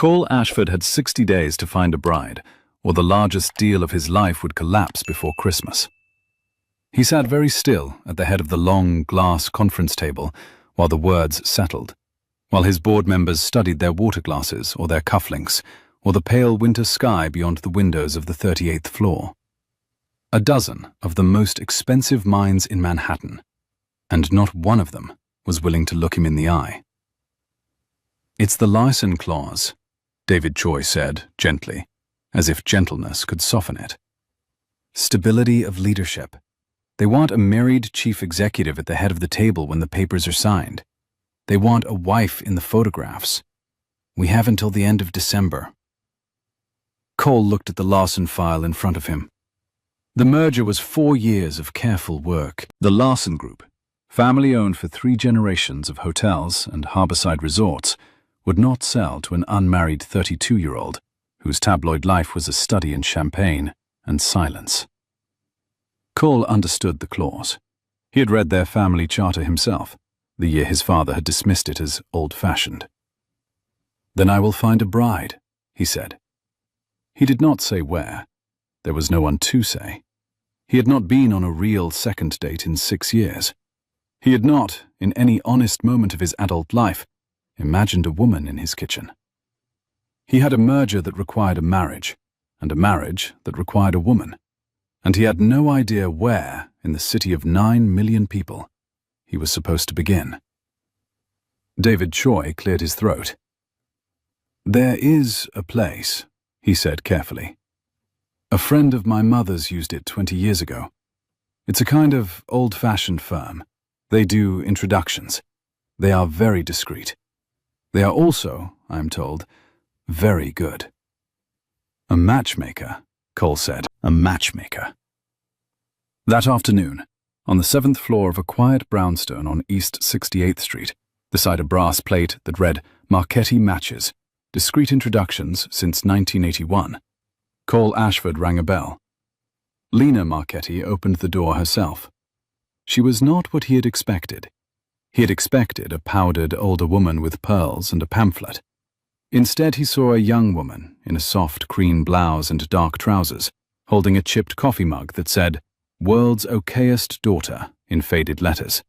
Cole Ashford had 60 days to find a bride, or the largest deal of his life would collapse before Christmas. He sat very still at the head of the long glass conference table while the words settled, while his board members studied their water glasses or their cufflinks, or the pale winter sky beyond the windows of the 38th floor. A dozen of the most expensive minds in Manhattan, and not one of them was willing to look him in the eye. "It's the license clause," David Choi said gently, as if gentleness could soften it. "Stability of leadership. They want a married chief executive at the head of the table when the papers are signed. They want a wife in the photographs. We have until the end of December." Cole looked at the Larson file in front of him. The merger was 4 years of careful work. The Larson Group, family-owned for 3 generations of hotels and harborside resorts, would not sell to an unmarried 32-year-old whose tabloid life was a study in champagne and silence. Cole understood the clause. He had read their family charter himself, the year his father had dismissed it as old-fashioned. "Then I will find a bride," he said. He did not say where. There was no one to say. He had not been on a real second date in 6 years. He had not, in any honest moment of his adult life, imagined a woman in his kitchen. He had a merger that required a marriage, and a marriage that required a woman, and he had no idea where, in the city of 9 million people, he was supposed to begin. David Choi cleared his throat. "There is a place," he said carefully. "A friend of my mother's used it 20 years ago. It's a kind of old-fashioned firm. They do introductions. They are very discreet. They are also, I am told, very good." "A matchmaker," Cole said. "A matchmaker." That afternoon, on the 7th floor of a quiet brownstone on East 68th Street, beside a brass plate that read Marchetti Matches, Discreet Introductions since 1981, Cole Ashford rang a bell. Lena Marchetti opened the door herself. She was not what he had expected. He had expected a powdered older woman with pearls and a pamphlet. Instead, he saw a young woman in a soft cream blouse and dark trousers, holding a chipped coffee mug that said, "World's Okayest Daughter," in faded letters.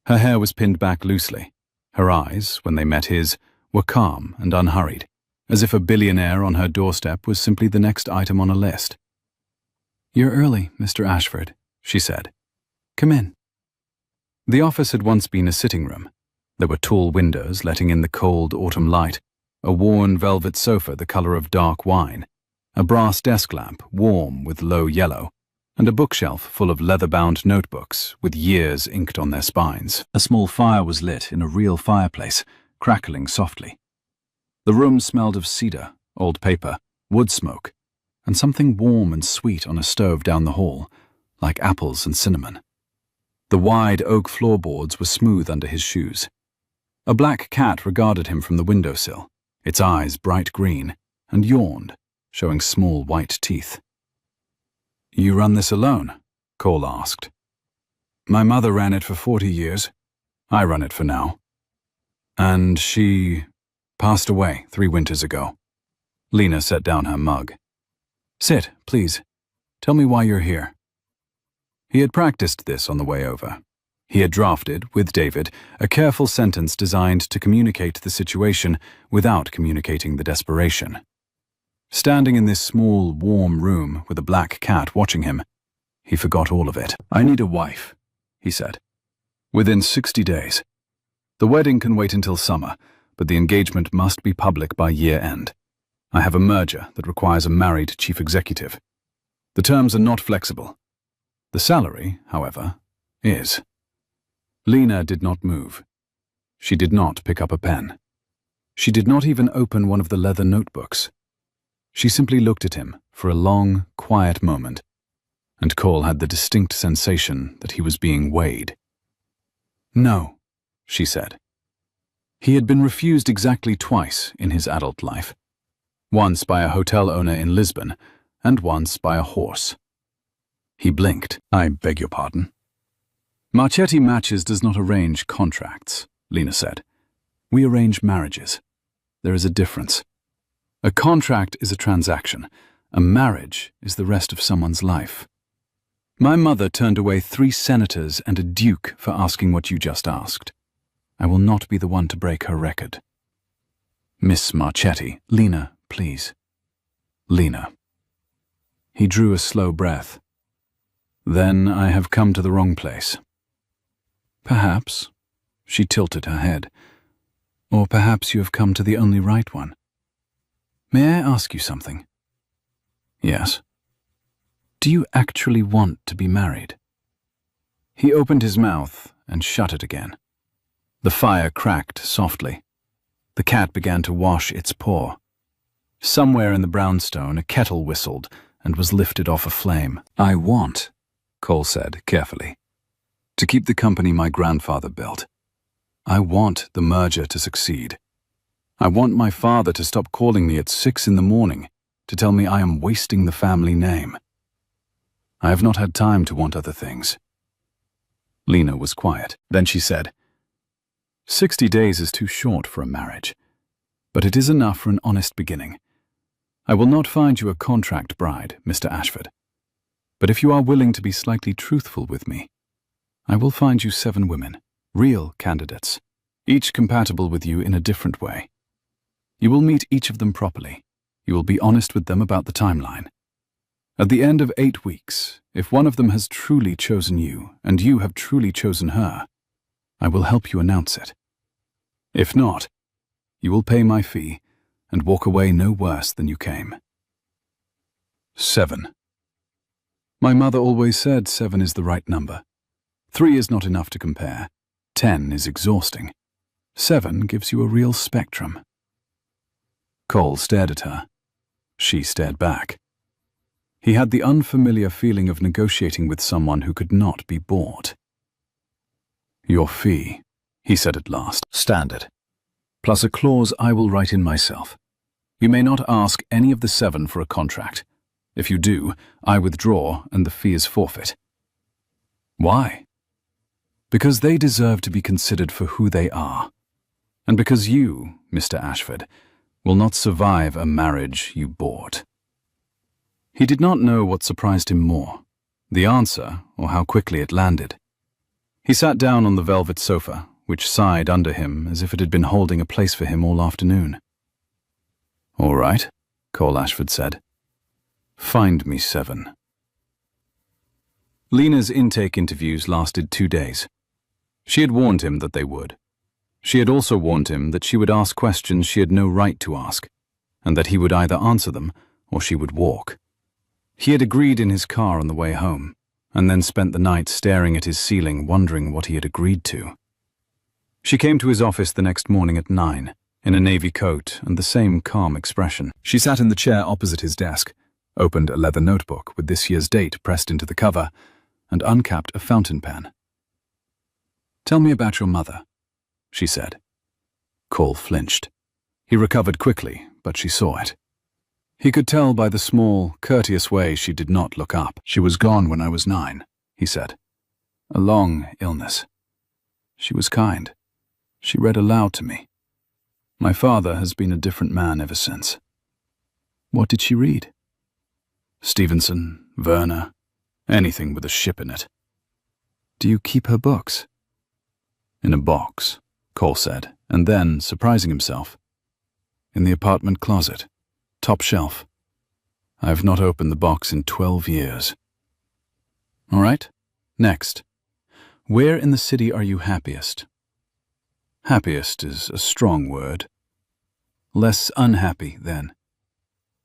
Her hair was pinned back loosely. Her eyes, when they met his, were calm and unhurried, as if a billionaire on her doorstep was simply the next item on a list. "You're early, Mr. Ashford," she said. "Come in." The office had once been a sitting room. There were tall windows letting in the cold autumn light, a worn velvet sofa the color of dark wine, a brass desk lamp warm with low yellow, and a bookshelf full of leather-bound notebooks with years inked on their spines. A small fire was lit in a real fireplace, crackling softly. The room smelled of cedar, old paper, wood smoke, and something warm and sweet on a stove down the hall, like apples and cinnamon. The wide oak floorboards were smooth under his shoes. A black cat regarded him from the windowsill, its eyes bright green, and yawned, showing small white teeth. "You run this alone?" Cole asked. "My mother ran it for 40 years. I run it for now." "And she passed away 3 winters ago." Lena set down her mug. "Sit, please. Tell me why you're here." He had practiced this on the way over. He had drafted, with David, a careful sentence designed to communicate the situation without communicating the desperation. Standing in this small, warm room with a black cat watching him, he forgot all of it. "I need a wife," he said. "Within 60 days. The wedding can wait until summer, but the engagement must be public by year-end. I have a merger that requires a married chief executive. The terms are not flexible. The salary, however, is." Lena did not move. She did not pick up a pen. She did not even open one of the leather notebooks. She simply looked at him for a long, quiet moment, and Cole had the distinct sensation that he was being weighed. "No," she said. He had been refused exactly twice in his adult life. Once by a hotel owner in Lisbon, and once by a horse. He blinked. "I beg your pardon." "Marchetti Matches does not arrange contracts," Lena said. "We arrange marriages. There is a difference." A contract is a transaction. A marriage is the rest of someone's life. My mother turned away 3 senators and a duke for asking what you just asked. I will not be the one to break her record. Miss Marchetti, Lena, please. Lena. He drew a slow breath. Then I have come to the wrong place. Perhaps. She tilted her head. Or perhaps you have come to the only right one. May I ask you something? Yes. Do you actually want to be married? He opened his mouth and shut it again. The fire cracked softly. The cat began to wash its paw. Somewhere in the brownstone, a kettle whistled and was lifted off a flame. I want, Cole said carefully, to keep the company my grandfather built. I want the merger to succeed. I want my father to stop calling me at 6 in the morning to tell me I am wasting the family name. I have not had time to want other things. Lena was quiet. Then she said, 60 days is too short for a marriage, but it is enough for an honest beginning. I will not find you a contract bride, Mr. Ashford, but if you are willing to be slightly truthful with me, I will find you 7 women, real candidates, each compatible with you in a different way. You will meet each of them properly. You will be honest with them about the timeline. At the end of 8 weeks, if one of them has truly chosen you and you have truly chosen her, I will help you announce it. If not, you will pay my fee and walk away no worse than you came. 7. My mother always said 7 is the right number. 3 is not enough to compare. 10 is exhausting. 7 gives you a real spectrum. Cole stared at her. She stared back. He had the unfamiliar feeling of negotiating with someone who could not be bought. Your fee, he said at last, standard, plus a clause I will write in myself. You may not ask any of the 7 for a contract. If you do, I withdraw and the fee is forfeit. Why? Because they deserve to be considered for who they are. And because you, Mr. Ashford, will not survive a marriage you bought. He did not know what surprised him more, the answer or how quickly it landed. He sat down on the velvet sofa, which sighed under him as if it had been holding a place for him all afternoon. All right, Cole Ashford said. Find me 7. Lena's intake interviews lasted 2 days. She had warned him that they would. She had also warned him that she would ask questions she had no right to ask, and that he would either answer them or she would walk. He had agreed in his car on the way home, and then spent the night staring at his ceiling, wondering what he had agreed to. She came to his office the next morning at 9, in a navy coat and the same calm expression. She sat in the chair opposite his desk, opened a leather notebook with this year's date pressed into the cover, and uncapped a fountain pen. Tell me about your mother, she said. Cole flinched. He recovered quickly, but she saw it. He could tell by the small, courteous way she did not look up. She was gone when I was 9, he said. A long illness. She was kind. She read aloud to me. My father has been a different man ever since. What did she read? Stevenson, Werner, anything with a ship in it. Do you keep her books? In a box, Cole said, and then, surprising himself, in the apartment closet, top shelf. I have not opened the box in 12 years. All right, next. Where in the city are you happiest? Happiest is a strong word. Less unhappy, then.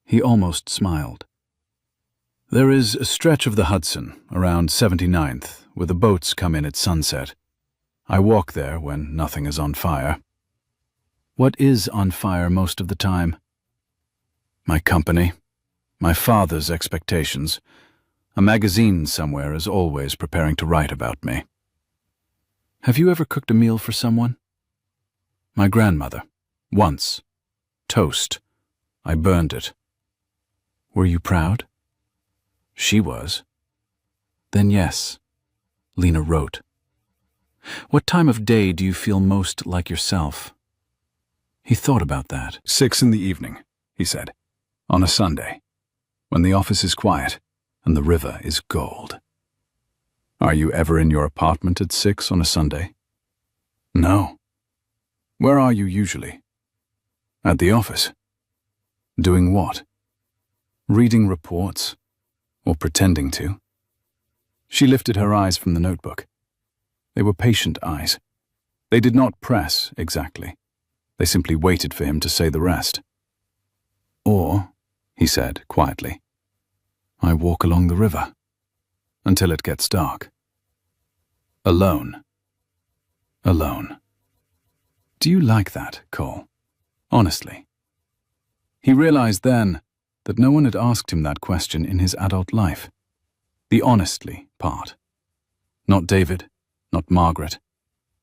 He almost smiled. There is a stretch of the Hudson, around 79th, where the boats come in at sunset. I walk there when nothing is on fire. What is on fire most of the time? My company, my father's expectations. A magazine somewhere is always preparing to write about me. Have you ever cooked a meal for someone? My grandmother. Once. Toast. I burned it. Were you proud? She was. Then yes. Lena wrote. What time of day do you feel most like yourself? He thought about that. 6 in the evening. he said. On a Sunday, when the office is quiet and the river is gold. Are you ever in your apartment at 6 on a Sunday? No. Where are you usually? At the office. Doing what? Reading reports, or pretending to. She lifted her eyes from the notebook. They were patient eyes. They did not press exactly. They simply waited for him to say the rest. Or, he said quietly, I walk along the river until it gets dark. Alone. Alone. Do you like that, Cole? Honestly. He realized then that no one had asked him that question in his adult life. The honestly part. Not David, not Margaret,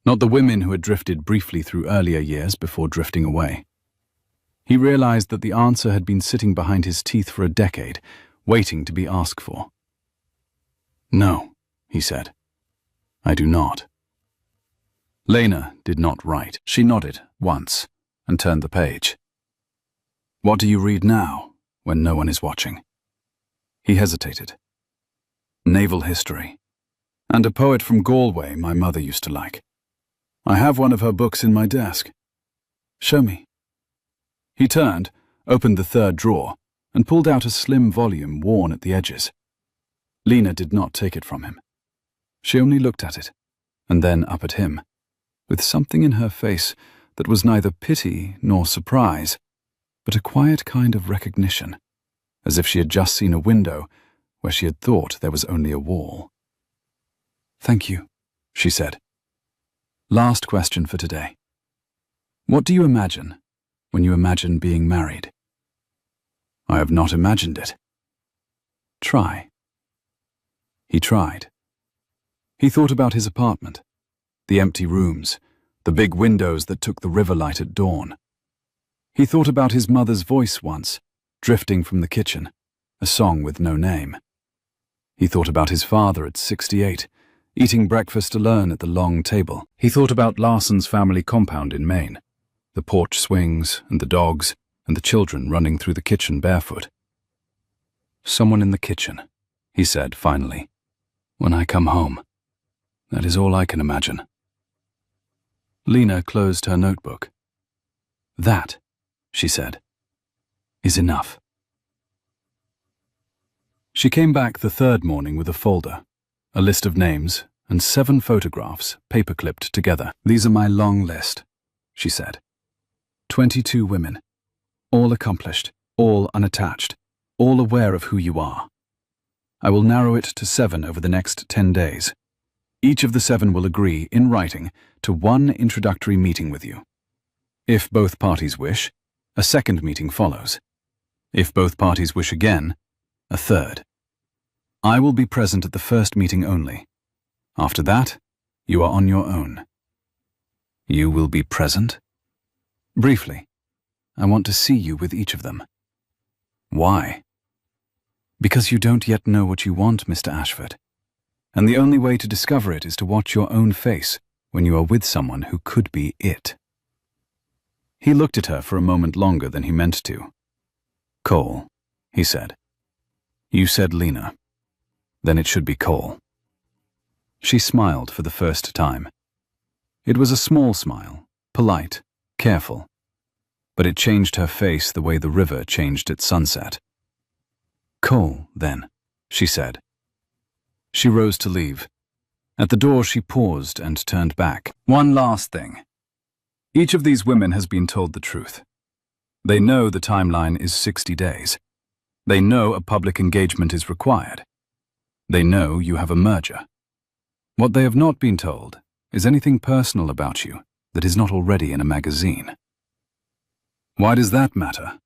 not the women who had drifted briefly through earlier years before drifting away. He realized that the answer had been sitting behind his teeth for a decade, waiting to be asked for. No, he said. I do not. Lena did not write. She nodded once and turned the page. What do you read now, when no one is watching? He hesitated. Naval history. And a poet from Galway my mother used to like. I have one of her books in my desk. Show me. He turned, opened the third drawer, and pulled out a slim volume worn at the edges. Lena did not take it from him. She only looked at it, and then up at him, with something in her face that was neither pity nor surprise, but a quiet kind of recognition, as if she had just seen a window where she had thought there was only a wall. Thank you, she said. Last question for today. What do you imagine when you imagine being married? I have not imagined it. Try. He tried. He thought about his apartment, the empty rooms, the big windows that took the river light at dawn. He thought about his mother's voice once, drifting from the kitchen, a song with no name. He thought about his father at 68, eating breakfast alone at the long table. He thought about Larson's family compound in Maine, the porch swings and the dogs and the children running through the kitchen barefoot. Someone in the kitchen, he said finally. When I come home, that is all I can imagine. Lena closed her notebook. That, she said, is enough. She came back the third morning with a folder, a list of names, and 7 photographs paper-clipped together. These are my long list, she said. 22 women, all accomplished, all unattached, all aware of who you are. I will narrow it to 7 over the next 10 days. Each of the 7 will agree, in writing, to 1 introductory meeting with you. If both parties wish, a second meeting follows. If both parties wish again, a third. I will be present at the first meeting only. After that, you are on your own. You will be present? Briefly, I want to see you with each of them. Why? Because you don't yet know what you want, Mr. Ashford. And the only way to discover it is to watch your own face when you are with someone who could be it. He looked at her for a moment longer than he meant to. Cole, he said. You said Lena. Then it should be Cole. She smiled for the first time. It was a small smile, polite, careful. But it changed her face the way the river changed at sunset. Cole, then, she said. She rose to leave. At the door she paused and turned back. One last thing. Each of these women has been told the truth. They know the timeline is 60 days. They know a public engagement is required. They know you have a merger. What they have not been told is anything personal about you that is not already in a magazine. Why does that matter?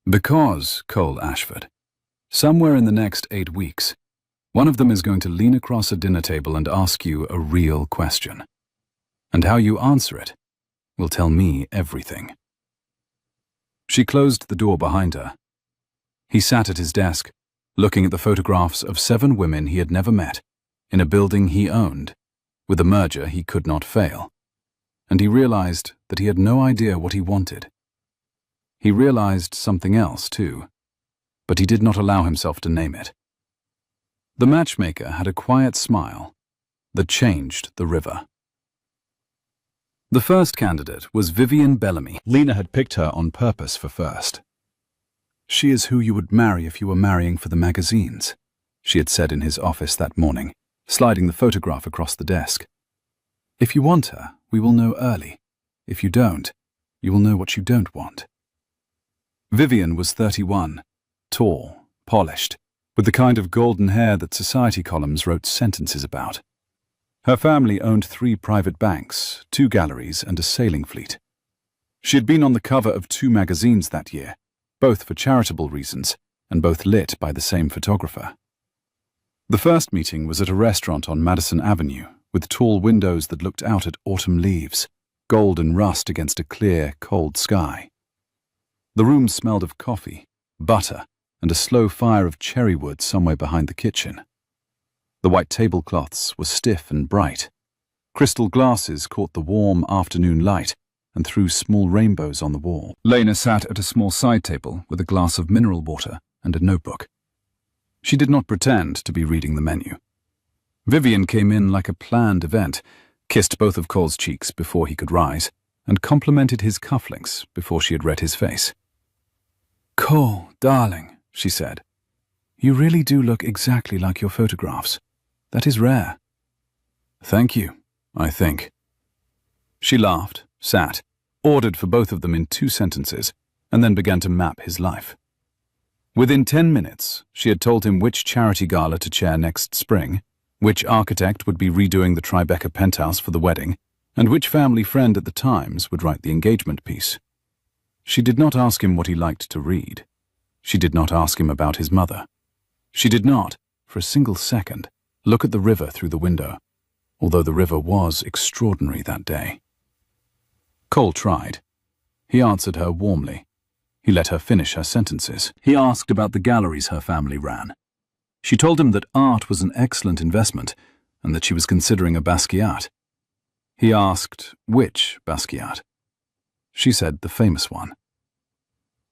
Because, Cole Ashford, somewhere in the next 8 weeks, one of them is going to lean across a dinner table and ask you a real question. And how you answer it will tell me everything. She closed the door behind her. He sat at his desk, looking at the photographs of 7 women he had never met, in a building he owned, with a merger he could not fail. And he realized that he had no idea what he wanted. He realized something else, too, but he did not allow himself to name it. The matchmaker had a quiet smile that changed the river. The first candidate was Vivian Bellamy. Lena had picked her on purpose for first. "She is who you would marry if you were marrying for the magazines," she had said in his office that morning, sliding the photograph across the desk. "If you want her, we will know early. If you don't, you will know what you don't want." Vivian was 31, tall, polished, with the kind of golden hair that society columns wrote sentences about. Her family owned 3 private banks, 2 galleries, and a sailing fleet. She had been on the cover of 2 magazines that year, both for charitable reasons, and both lit by the same photographer. The first meeting was at a restaurant on Madison Avenue, with tall windows that looked out at autumn leaves, gold and rust against a clear, cold sky. The room smelled of coffee, butter, and a slow fire of cherry wood somewhere behind the kitchen. The white tablecloths were stiff and bright. Crystal glasses caught the warm afternoon light and threw small rainbows on the wall. Lena sat at a small side table with a glass of mineral water and a notebook. She did not pretend to be reading the menu. Vivian came in like a planned event, kissed both of Cole's cheeks before he could rise, and complimented his cufflinks before she had read his face. "Cole, darling," she said, "you really do look exactly like your photographs. That is rare." "Thank you, I think." She laughed, sat, ordered for both of them in 2 sentences, and then began to map his life. Within 10 minutes, she had told him which charity gala to chair next spring, which architect would be redoing the Tribeca penthouse for the wedding, and which family friend at the Times would write the engagement piece. She did not ask him what he liked to read. She did not ask him about his mother. She did not, for a single second, look at the river through the window, although the river was extraordinary that day. Cole tried. He answered her warmly. He let her finish her sentences. He asked about the galleries her family ran. She told him that art was an excellent investment and that she was considering a Basquiat. He asked which Basquiat. She said the famous one.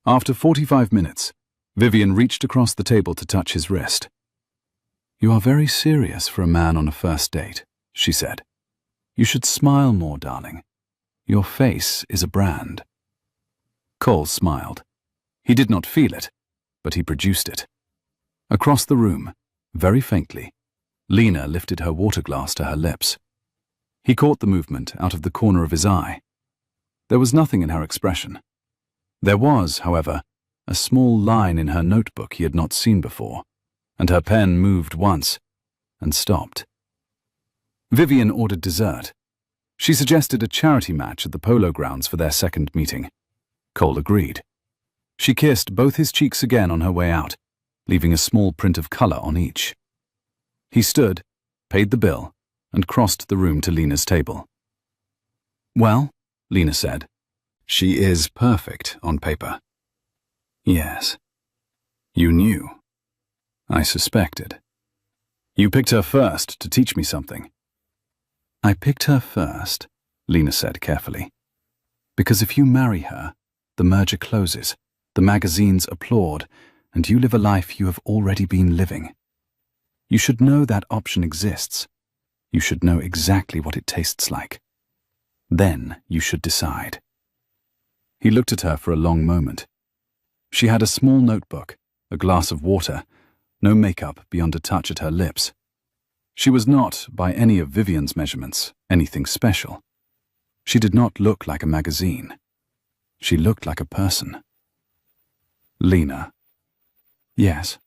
After 45 minutes, Vivian reached across the table to touch his wrist. "You are very serious for a man on a first date," she said. "You should smile more, darling. Your face is a brand." Cole smiled. He did not feel it, but he produced it. Across the room, very faintly, Lena lifted her water glass to her lips. He caught the movement out of the corner of his eye. There was nothing in her expression. There was, however, a small line in her notebook he had not seen before, and her pen moved once and stopped. Vivian ordered dessert. She suggested a charity match at the polo grounds for their second meeting. Cole agreed. She kissed both his cheeks again on her way out, leaving a small print of color on each. He stood, paid the bill, and crossed the room to Lena's table. "Well," Lena said, "she is perfect on paper." "Yes. You knew. I suspected. You picked her first to teach me something." "I picked her first," Lena said carefully, "because if you marry her, the merger closes, the magazines applaud, and you live a life you have already been living. You should know that option exists. You should know exactly what it tastes like. Then you should decide." He looked at her for a long moment. She had a small notebook, a glass of water, no makeup beyond a touch at her lips. She was not, by any of Vivian's measurements, anything special. She did not look like a magazine. She looked like a person. "Lena." "Yes."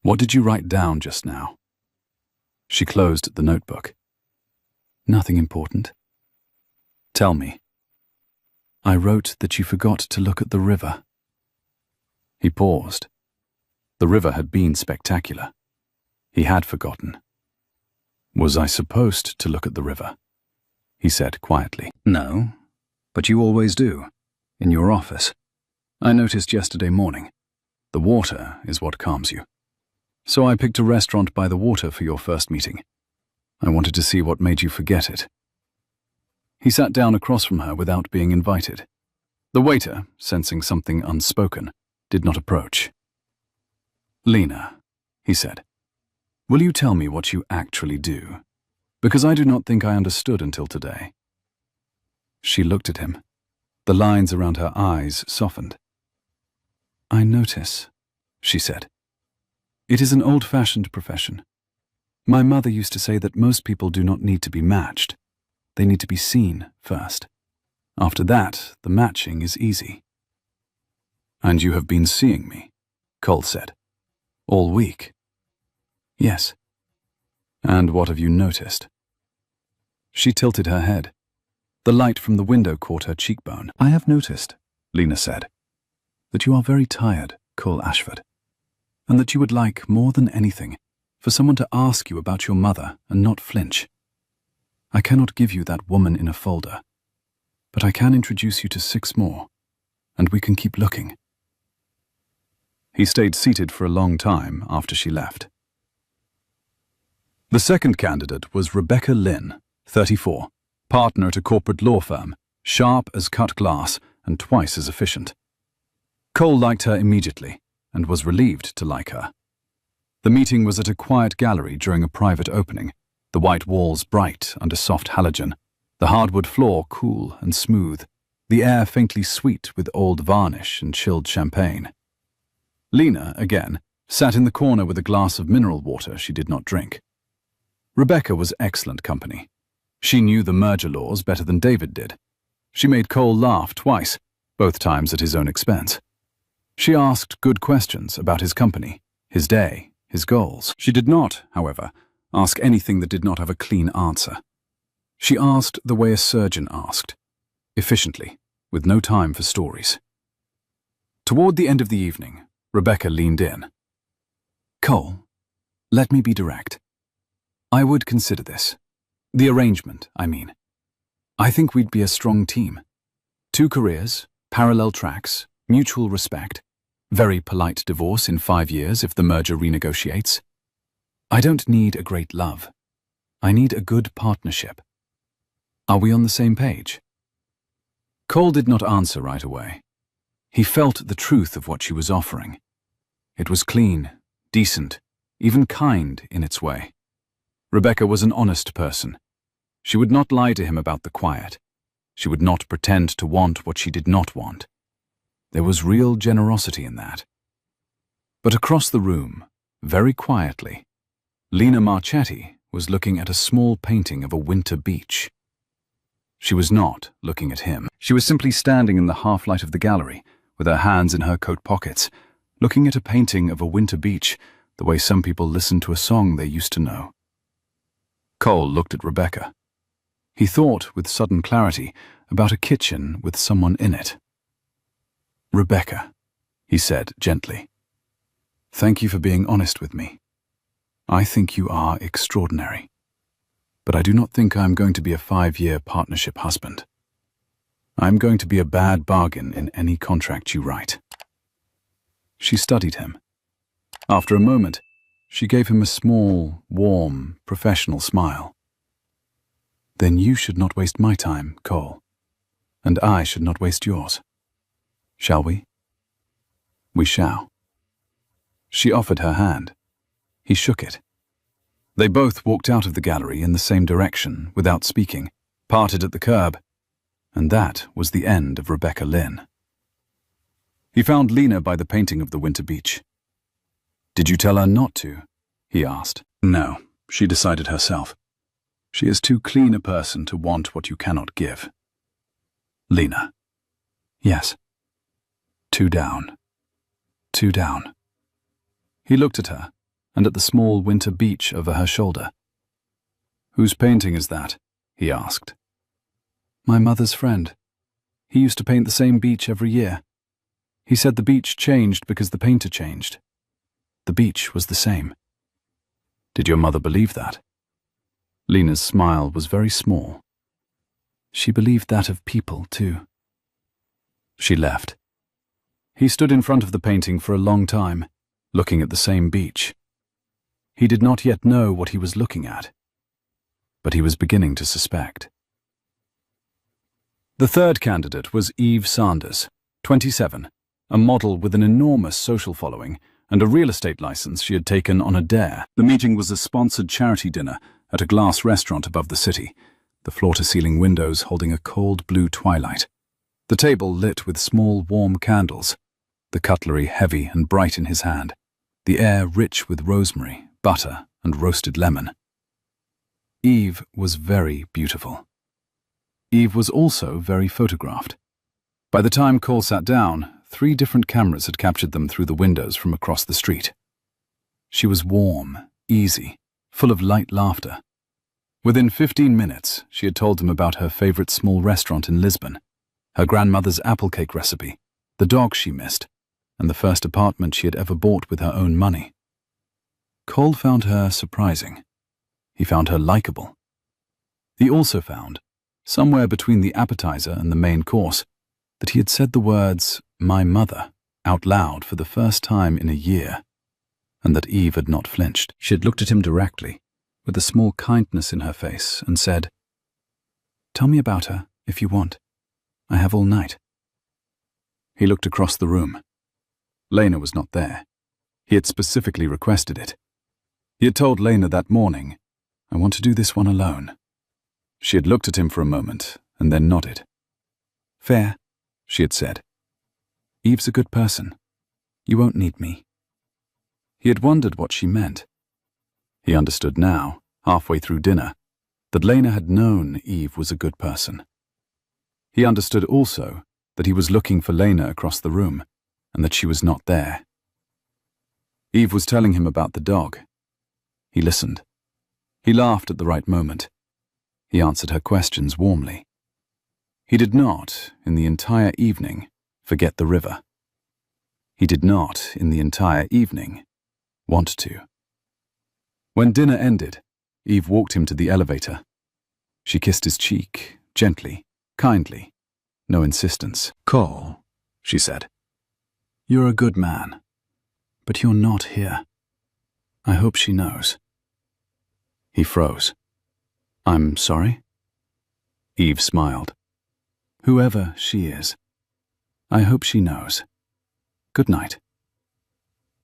"What did you write down just now?" She closed the notebook. "Nothing important." "Tell me." "I wrote that you forgot to look at the river." He paused. The river had been spectacular. He had forgotten. "Was I supposed to look at the river?" he said quietly. "No, but you always do, in your office. I noticed yesterday morning. The water is what calms you. So I picked a restaurant by the water for your first meeting. I wanted to see what made you forget it." He sat down across from her without being invited. The waiter, sensing something unspoken, did not approach. "Lena," he said, "will you tell me what you actually do? Because I do not think I understood until today." She looked at him. The lines around her eyes softened. "I notice," she said. "It is an old-fashioned profession. My mother used to say that most people do not need to be matched. They need to be seen first. After that, the matching is easy." "And you have been seeing me," Cole said. "All week?" "Yes." "And what have you noticed?" She tilted her head. The light from the window caught her cheekbone. "I have noticed," Lena said, "that you are very tired, Cole Ashford, and that you would like, more than anything, for someone to ask you about your mother and not flinch. I cannot give you that woman in a folder, but I can introduce you to 6 more, and we can keep looking." He stayed seated for a long time after she left. The second candidate was Rebecca Lynn, 34, partner at a corporate law firm, sharp as cut glass and twice as efficient. Cole liked her immediately and was relieved to like her. The meeting was at a quiet gallery during a private opening, the white walls bright under soft halogen, the hardwood floor cool and smooth, the air faintly sweet with old varnish and chilled champagne. Lena, again, sat in the corner with a glass of mineral water she did not drink. Rebecca was excellent company. She knew the merger laws better than David did. She made Cole laugh twice, both times at his own expense. She asked good questions about his company, his day, his goals. She did not, however, ask anything that did not have a clean answer. She asked the way a surgeon asked, efficiently, with no time for stories. Toward the end of the evening, Rebecca leaned in. "Cole, let me be direct. I would consider this. The arrangement, I mean. I think we'd be a strong team. 2 careers, parallel tracks, mutual respect, very polite divorce in 5 years if the merger renegotiates. I don't need a great love. I need a good partnership. Are we on the same page?" Cole did not answer right away. He felt the truth of what she was offering. It was clean, decent, even kind in its way. Rebecca was an honest person. She would not lie to him about the quiet. She would not pretend to want what she did not want. There was real generosity in that. But across the room, very quietly, Lena Marchetti was looking at a small painting of a winter beach. She was not looking at him. She was simply standing in the half-light of the gallery, with her hands in her coat pockets, looking at a painting of a winter beach, the way some people listen to a song they used to know. Cole looked at Rebecca. He thought with sudden clarity about a kitchen with someone in it. "Rebecca," he said gently, "thank you for being honest with me. I think you are extraordinary. But I do not think I am going to be a 5-year partnership husband. I am going to be a bad bargain in any contract you write." She studied him. After a moment, she gave him a small, warm, professional smile. "Then you should not waste my time, Cole, and I should not waste yours. Shall we?" "We shall." She offered her hand. He shook it. They both walked out of the gallery in the same direction without speaking, parted at the curb, and that was the end of Rebecca Lynn. He found Lena by the painting of the winter beach. "Did you tell her not to?" he asked. "No, she decided herself. She is too clean a person to want what you cannot give." "Lena." "Yes." "Two down. Two down." He looked at her, and at the small winter beach over her shoulder. "Whose painting is that?" he asked. "My mother's friend. He used to paint the same beach every year. He said the beach changed because the painter changed. The beach was the same." "Did your mother believe that?" Lena's smile was very small. "She believed that of people, too." She left. He stood in front of the painting for a long time, looking at the same beach. He did not yet know what he was looking at, but he was beginning to suspect. The third candidate was Eve Sanders, 27, a model with an enormous social following and a real estate license she had taken on a dare. The meeting was a sponsored charity dinner at a glass restaurant above the city, the floor-to-ceiling windows holding a cold blue twilight. The table lit with small, warm candles, the cutlery heavy and bright in his hand, the air rich with rosemary, butter, and roasted lemon. Eve was very beautiful. Eve was also very photographed. By the time Cole sat down, 3 different cameras had captured them through the windows from across the street. She was warm, easy, full of light laughter. Within 15 minutes, she had told him about her favorite small restaurant in Lisbon, her grandmother's apple cake recipe, the dog she missed, and the first apartment she had ever bought with her own money. Cole found her surprising. He found her likable. He also found, somewhere between the appetizer and the main course, that he had said the words, "my mother," out loud for the first time in a year, and that Eve had not flinched. She had looked at him directly, with a small kindness in her face, and said, "Tell me about her, if you want. I have all night." He looked across the room. Lena was not there. He had specifically requested it. He had told Lena that morning, "I want to do this one alone." She had looked at him for a moment, and then nodded. "Fair," she had said. "Eve's a good person. You won't need me." He had wondered what she meant. He understood now, halfway through dinner, that Lena had known Eve was a good person. He understood also that he was looking for Lena across the room, and that she was not there. Eve was telling him about the dog. He listened. He laughed at the right moment. He answered her questions warmly. He did not, in the entire evening, forget the river. He did not, in the entire evening, want to. When dinner ended, Eve walked him to the elevator. She kissed his cheek, gently, kindly, no insistence. "Cole," she said, "you're a good man, but you're not here. I hope she knows." He froze. "I'm sorry?" Eve smiled. "Whoever she is, I hope she knows. Good night."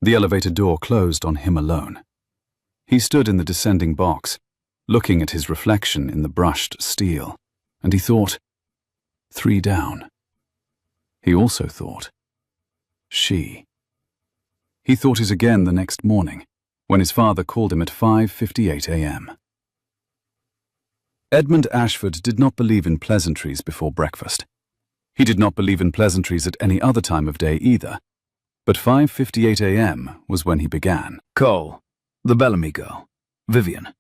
The elevator door closed on him alone. He stood in the descending box, looking at his reflection in the brushed steel, and he thought, 3 down. He also thought, she. He thought it again the next morning, when his father called him at 5:58 a.m. Edmund Ashford did not believe in pleasantries before breakfast. He did not believe in pleasantries at any other time of day either, but 5:58 a.m. was when he began. "Cole, the Bellamy girl, Vivian.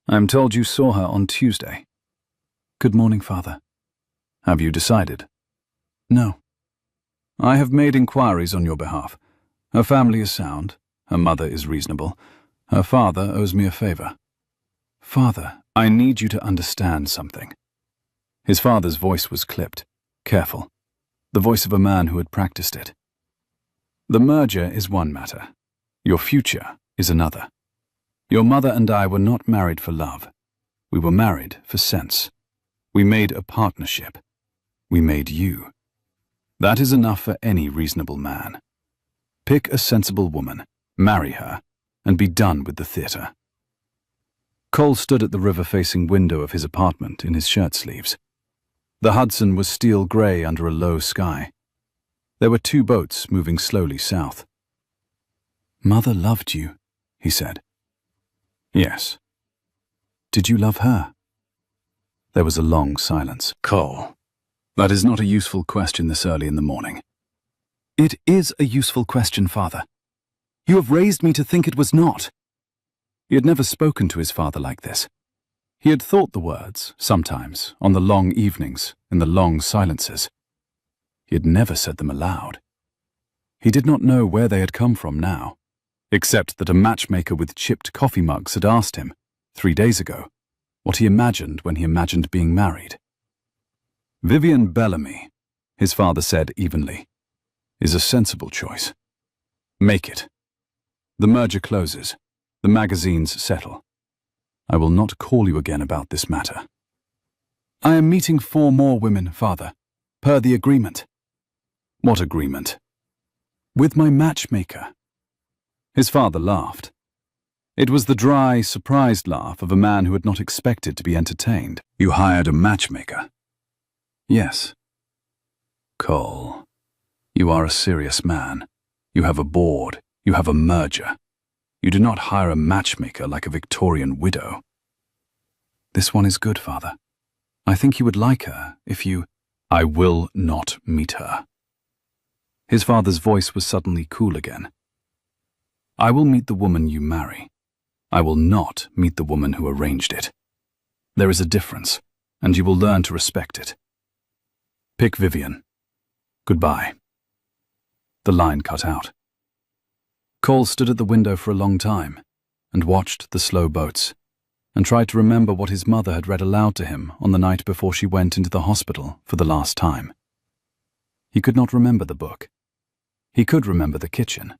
I'm told you saw her on Tuesday." "Good morning, Father." "Have you decided?" "No." "I have made inquiries on your behalf. Her family is sound. Her mother is reasonable. Her father owes me a favor." "Father, I need you to understand something." His father's voice was clipped, careful, the voice of a man who had practiced it. "The merger is one matter. Your future is another. Your mother and I were not married for love. We were married for sense. We made a partnership. We made you. That is enough for any reasonable man. Pick a sensible woman, marry her, and be done with the theater." Cole stood at the river-facing window of his apartment in his shirt sleeves. The Hudson was steel grey under a low sky. There were 2 boats moving slowly south. "Mother loved you," he said. "Yes." "Did you love her?" There was a long silence. "Cole, that is not a useful question this early in the morning." "It is a useful question, Father. You have raised me to think it was not." He had never spoken to his father like this. He had thought the words, sometimes, on the long evenings, in the long silences. He had never said them aloud. He did not know where they had come from now, except that a matchmaker with chipped coffee mugs had asked him, 3 days ago, what he imagined when he imagined being married. "Vivian Bellamy," his father said evenly, "is a sensible choice. Make it. The merger closes. The magazines settle. I will not call you again about this matter." I am meeting 4 more women, Father, per the agreement. What agreement? With my matchmaker. His father laughed. It was the dry, surprised laugh of a man who had not expected to be entertained. You hired a matchmaker? Yes. Cole, you are a serious man. You have a board. You have a merger. You do not hire a matchmaker like a Victorian widow. This one is good, Father. I think you would like her if you— I will not meet her. His father's voice was suddenly cool again. I will meet the woman you marry. I will not meet the woman who arranged it. There is a difference, and you will learn to respect it. Pick Vivian. Goodbye. The line cut out. Cole stood at the window for a long time and watched the slow boats and tried to remember what his mother had read aloud to him on the night before she went into the hospital for the last time. He could not remember the book. He could remember the kitchen.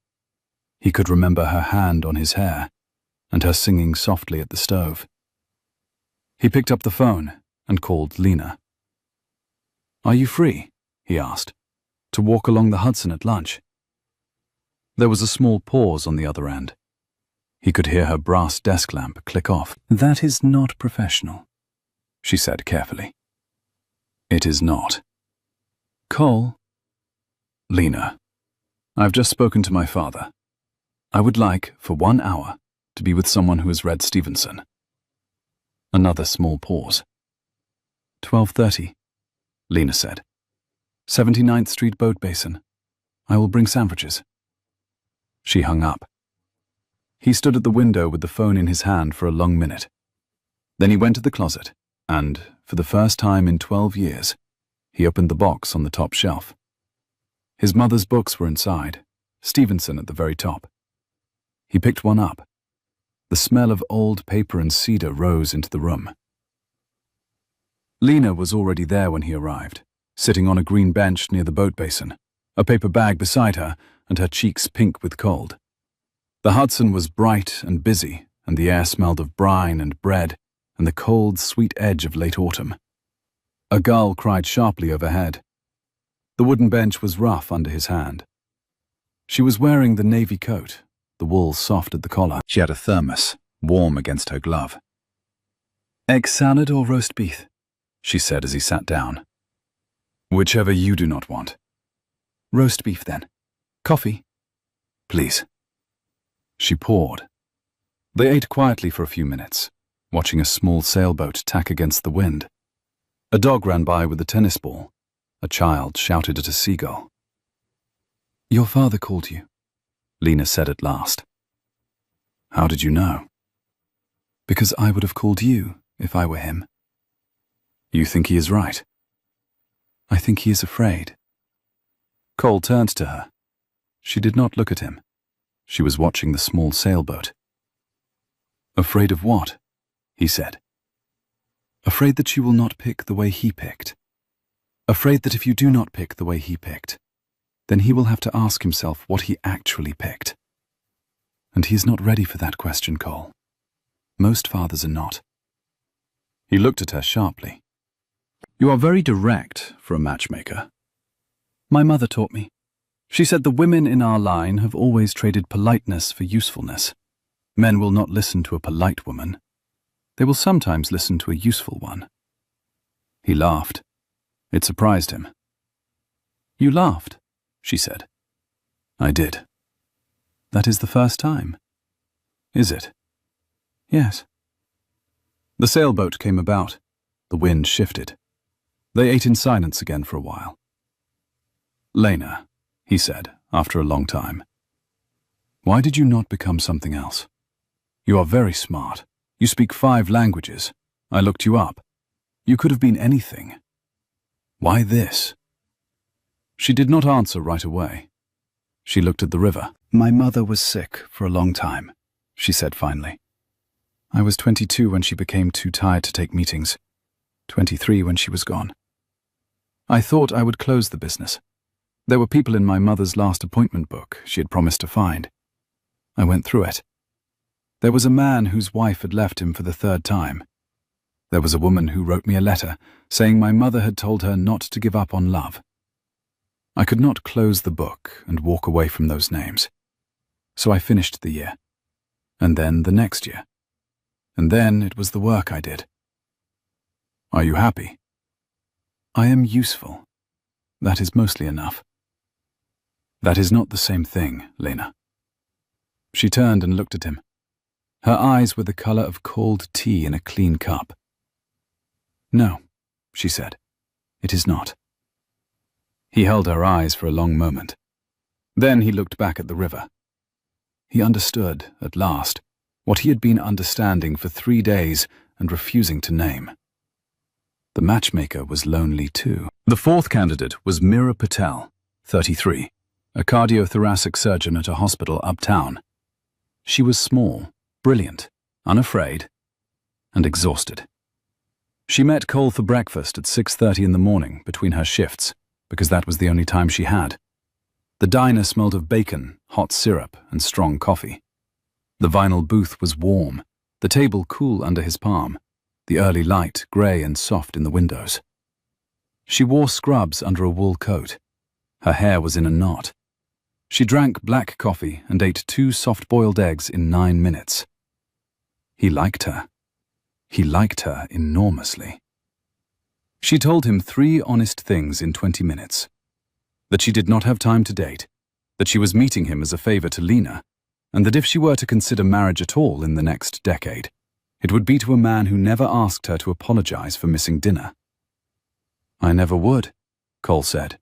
He could remember her hand on his hair and her singing softly at the stove. He picked up the phone and called Lena. Are you free, he asked, to walk along the Hudson at lunch? There was a small pause on the other end. He could hear her brass desk lamp click off. That is not professional, she said carefully. It is not. Cole? Lena, I've just spoken to my father. I would like, for 1 hour, to be with someone who has read Stevenson. Another small pause. 12:30, Lena said. 79th Street Boat Basin. I will bring sandwiches. She hung up. He stood at the window with the phone in his hand for a long minute. Then he went to the closet and, for the first time in 12 years, he opened the box on the top shelf. His mother's books were inside, Stevenson at the very top. He picked one up. The smell of old paper and cedar rose into the room. Lena was already there when he arrived, sitting on a green bench near the boat basin, a paper bag beside her and her cheeks pink with cold. The Hudson was bright and busy, and the air smelled of brine and bread and the cold, sweet edge of late autumn. A gull cried sharply overhead. The wooden bench was rough under his hand. She was wearing the navy coat, the wool soft at the collar. She had a thermos, warm against her glove. Egg salad or roast beef? She said as he sat down. Whichever you do not want. Roast beef, then. Coffee? Please. She poured. They ate quietly for a few minutes, watching a small sailboat tack against the wind. A dog ran by with a tennis ball. A child shouted at a seagull. Your father called you, Lena said at last. How did you know? Because I would have called you if I were him. You think he is right? I think he is afraid. Cole turned to her. She did not look at him. She was watching the small sailboat. Afraid of what? He said. Afraid that you will not pick the way he picked. Afraid that if you do not pick the way he picked, then he will have to ask himself what he actually picked. And he is not ready for that question, Cole. Most fathers are not. He looked at her sharply. You are very direct for a matchmaker. My mother taught me. She said the women in our line have always traded politeness for usefulness. Men will not listen to a polite woman. They will sometimes listen to a useful one. He laughed. It surprised him. You laughed, she said. I did. That is the first time. Is it? Yes. The sailboat came about. The wind shifted. They ate in silence again for a while. Lena, he said, after a long time. Why did you not become something else? You are very smart. You speak 5 languages. I looked you up. You could have been anything. Why this? She did not answer right away. She looked at the river. My mother was sick for a long time, she said finally. I was 22 when she became too tired to take meetings. 23 when she was gone. I thought I would close the business. There were people in my mother's last appointment book she had promised to find. I went through it. There was a man whose wife had left him for the 3rd time. There was a woman who wrote me a letter saying my mother had told her not to give up on love. I could not close the book and walk away from those names. So I finished the year, and then the next year, and then it was the work I did. Are you happy? I am useful. That is mostly enough. That is not the same thing, Lena. She turned and looked at him. Her eyes were the color of cold tea in a clean cup. No, she said, it is not. He held her eyes for a long moment. Then he looked back at the river. He understood, at last, what he had been understanding for 3 days and refusing to name. The matchmaker was lonely too. The fourth candidate was Meera Patel, 33, a cardiothoracic surgeon at a hospital uptown. She was small, brilliant, unafraid, and exhausted. She met Cole for breakfast at 6:30 in the morning between her shifts, because that was the only time she had. The diner smelled of bacon, hot syrup, and strong coffee. The vinyl booth was warm, the table cool under his palm, the early light grey and soft in the windows. She wore scrubs under a wool coat. Her hair was in a knot. She drank black coffee and ate 2 soft-boiled eggs in 9 minutes. He liked her. He liked her enormously. She told him 3 honest things in 20 minutes. That she did not have time to date, that she was meeting him as a favor to Lena, and that if she were to consider marriage at all in the next decade, it would be to a man who never asked her to apologize for missing dinner. I never would, Cole said.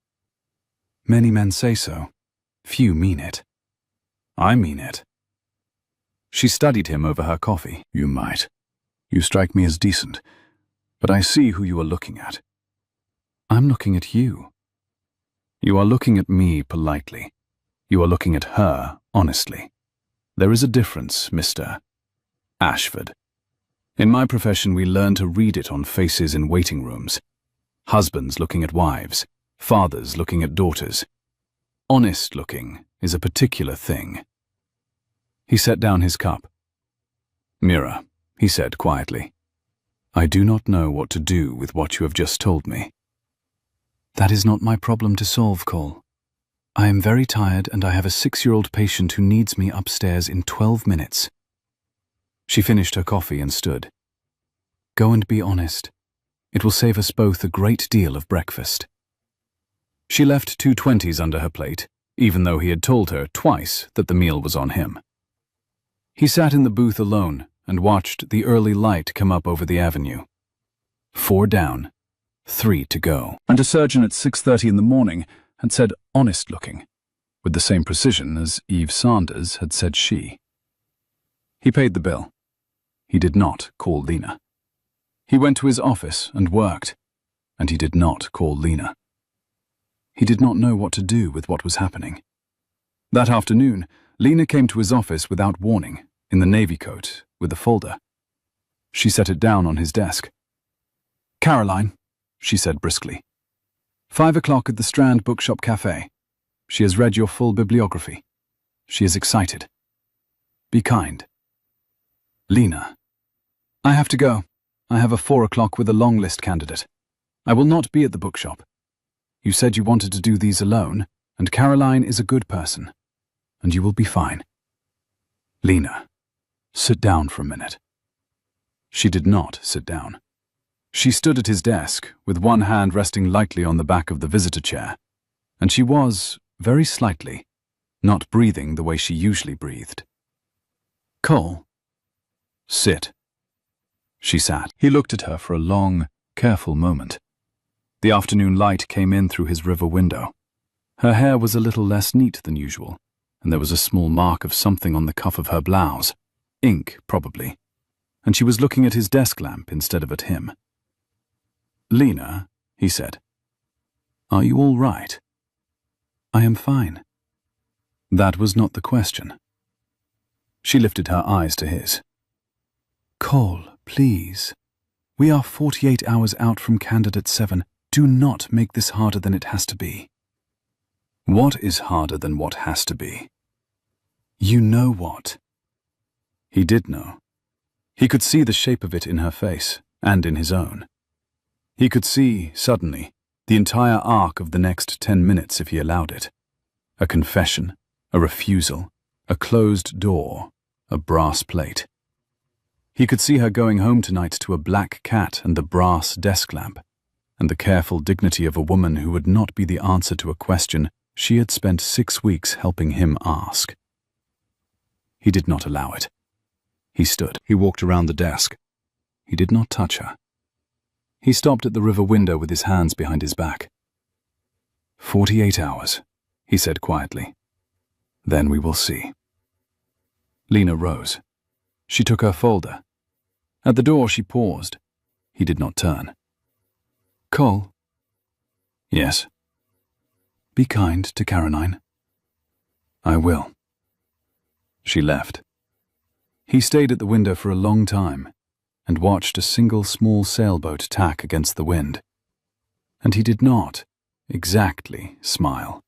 Many men say so. Few mean it. I mean it. She studied him over her coffee. You might. You strike me as decent, but I see who you are looking at. I'm looking at you. You are looking at me politely. You are looking at her honestly. There is a difference, Mr. Ashford. In my profession, we learn to read it on faces in waiting rooms. Husbands looking at wives, fathers looking at daughters. Honest looking is a particular thing. He set down his cup. Meera, he said quietly, I do not know what to do with what you have just told me. That is not my problem to solve, Cole. I am very tired and I have a 6-year-old patient who needs me upstairs in 12 minutes. She finished her coffee and stood. Go and be honest. It will save us both a great deal of breakfast. She left 2 20s under her plate, even though he had told her twice that the meal was on him. He sat in the booth alone and watched the early light come up over the avenue. 4 down, 3 to go. And a surgeon at 6:30 in the morning had said honest looking, with the same precision as Eve Sanders had said she. He paid the bill. He did not call Lena. He went to his office and worked, and he did not call Lena. He did not know what to do with what was happening. That afternoon, Lena came to his office without warning, in the navy coat, with a folder. She set it down on his desk. Caroline, she said briskly. 5 o'clock at the Strand Bookshop Cafe. She has read your full bibliography. She is excited. Be kind. Lena. I have to go. I have a 4 o'clock with a long list candidate. I will not be at the bookshop. You said you wanted to do these alone, and Caroline is a good person, and you will be fine. Lena, sit down for a minute. She did not sit down. She stood at his desk, with one hand resting lightly on the back of the visitor chair, and she was, very slightly, not breathing the way she usually breathed. Cole. Sit. She sat. He looked at her for a long, careful moment. The afternoon light came in through his river window. Her hair was a little less neat than usual, and there was a small mark of something on the cuff of her blouse. Ink, probably. And she was looking at his desk lamp instead of at him. Lena, he said. Are you all right? I am fine. That was not the question. She lifted her eyes to his. Cole, please. We are 48 hours out from Candidate 7. Do not make this harder than it has to be. What is harder than what has to be? You know what. He did know. He could see the shape of it in her face, and in his own. He could see, suddenly, the entire arc of the next 10 minutes if he allowed it. A confession, a refusal, a closed door, a brass plate. He could see her going home tonight to a black cat and the brass desk lamp, and the careful dignity of a woman who would not be the answer to a question she had spent 6 weeks helping him ask. He did not allow it. He stood. He walked around the desk. He did not touch her. He stopped at the river window with his hands behind his back. 48 hours, he said quietly. Then we will see. Lena rose. She took her folder. At the door she paused. He did not turn. Cole? Yes. Be kind to Caroline. I will. She left. He stayed at the window for a long time and watched a single small sailboat tack against the wind. And he did not exactly smile.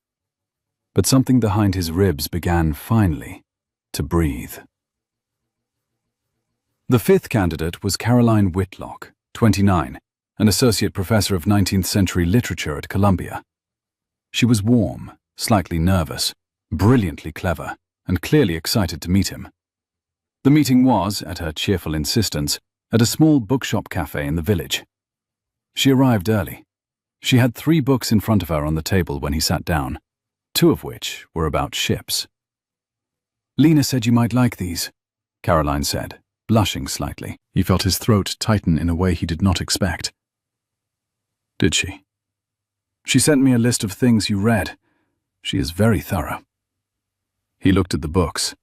But something behind his ribs began finally to breathe. The fifth candidate was Caroline Whitlock, 29, an associate professor of 19th century literature at Columbia. She was warm, slightly nervous, brilliantly clever, and clearly excited to meet him. The meeting was, at her cheerful insistence, at a small bookshop cafe in the village. She arrived early. She had 3 books in front of her on the table when he sat down, 2 of which were about ships. Lena said you might like these, Caroline said, blushing slightly. He felt his throat tighten in a way he did not expect. Did she? She sent me a list of things you read. She is very thorough. He looked at the books.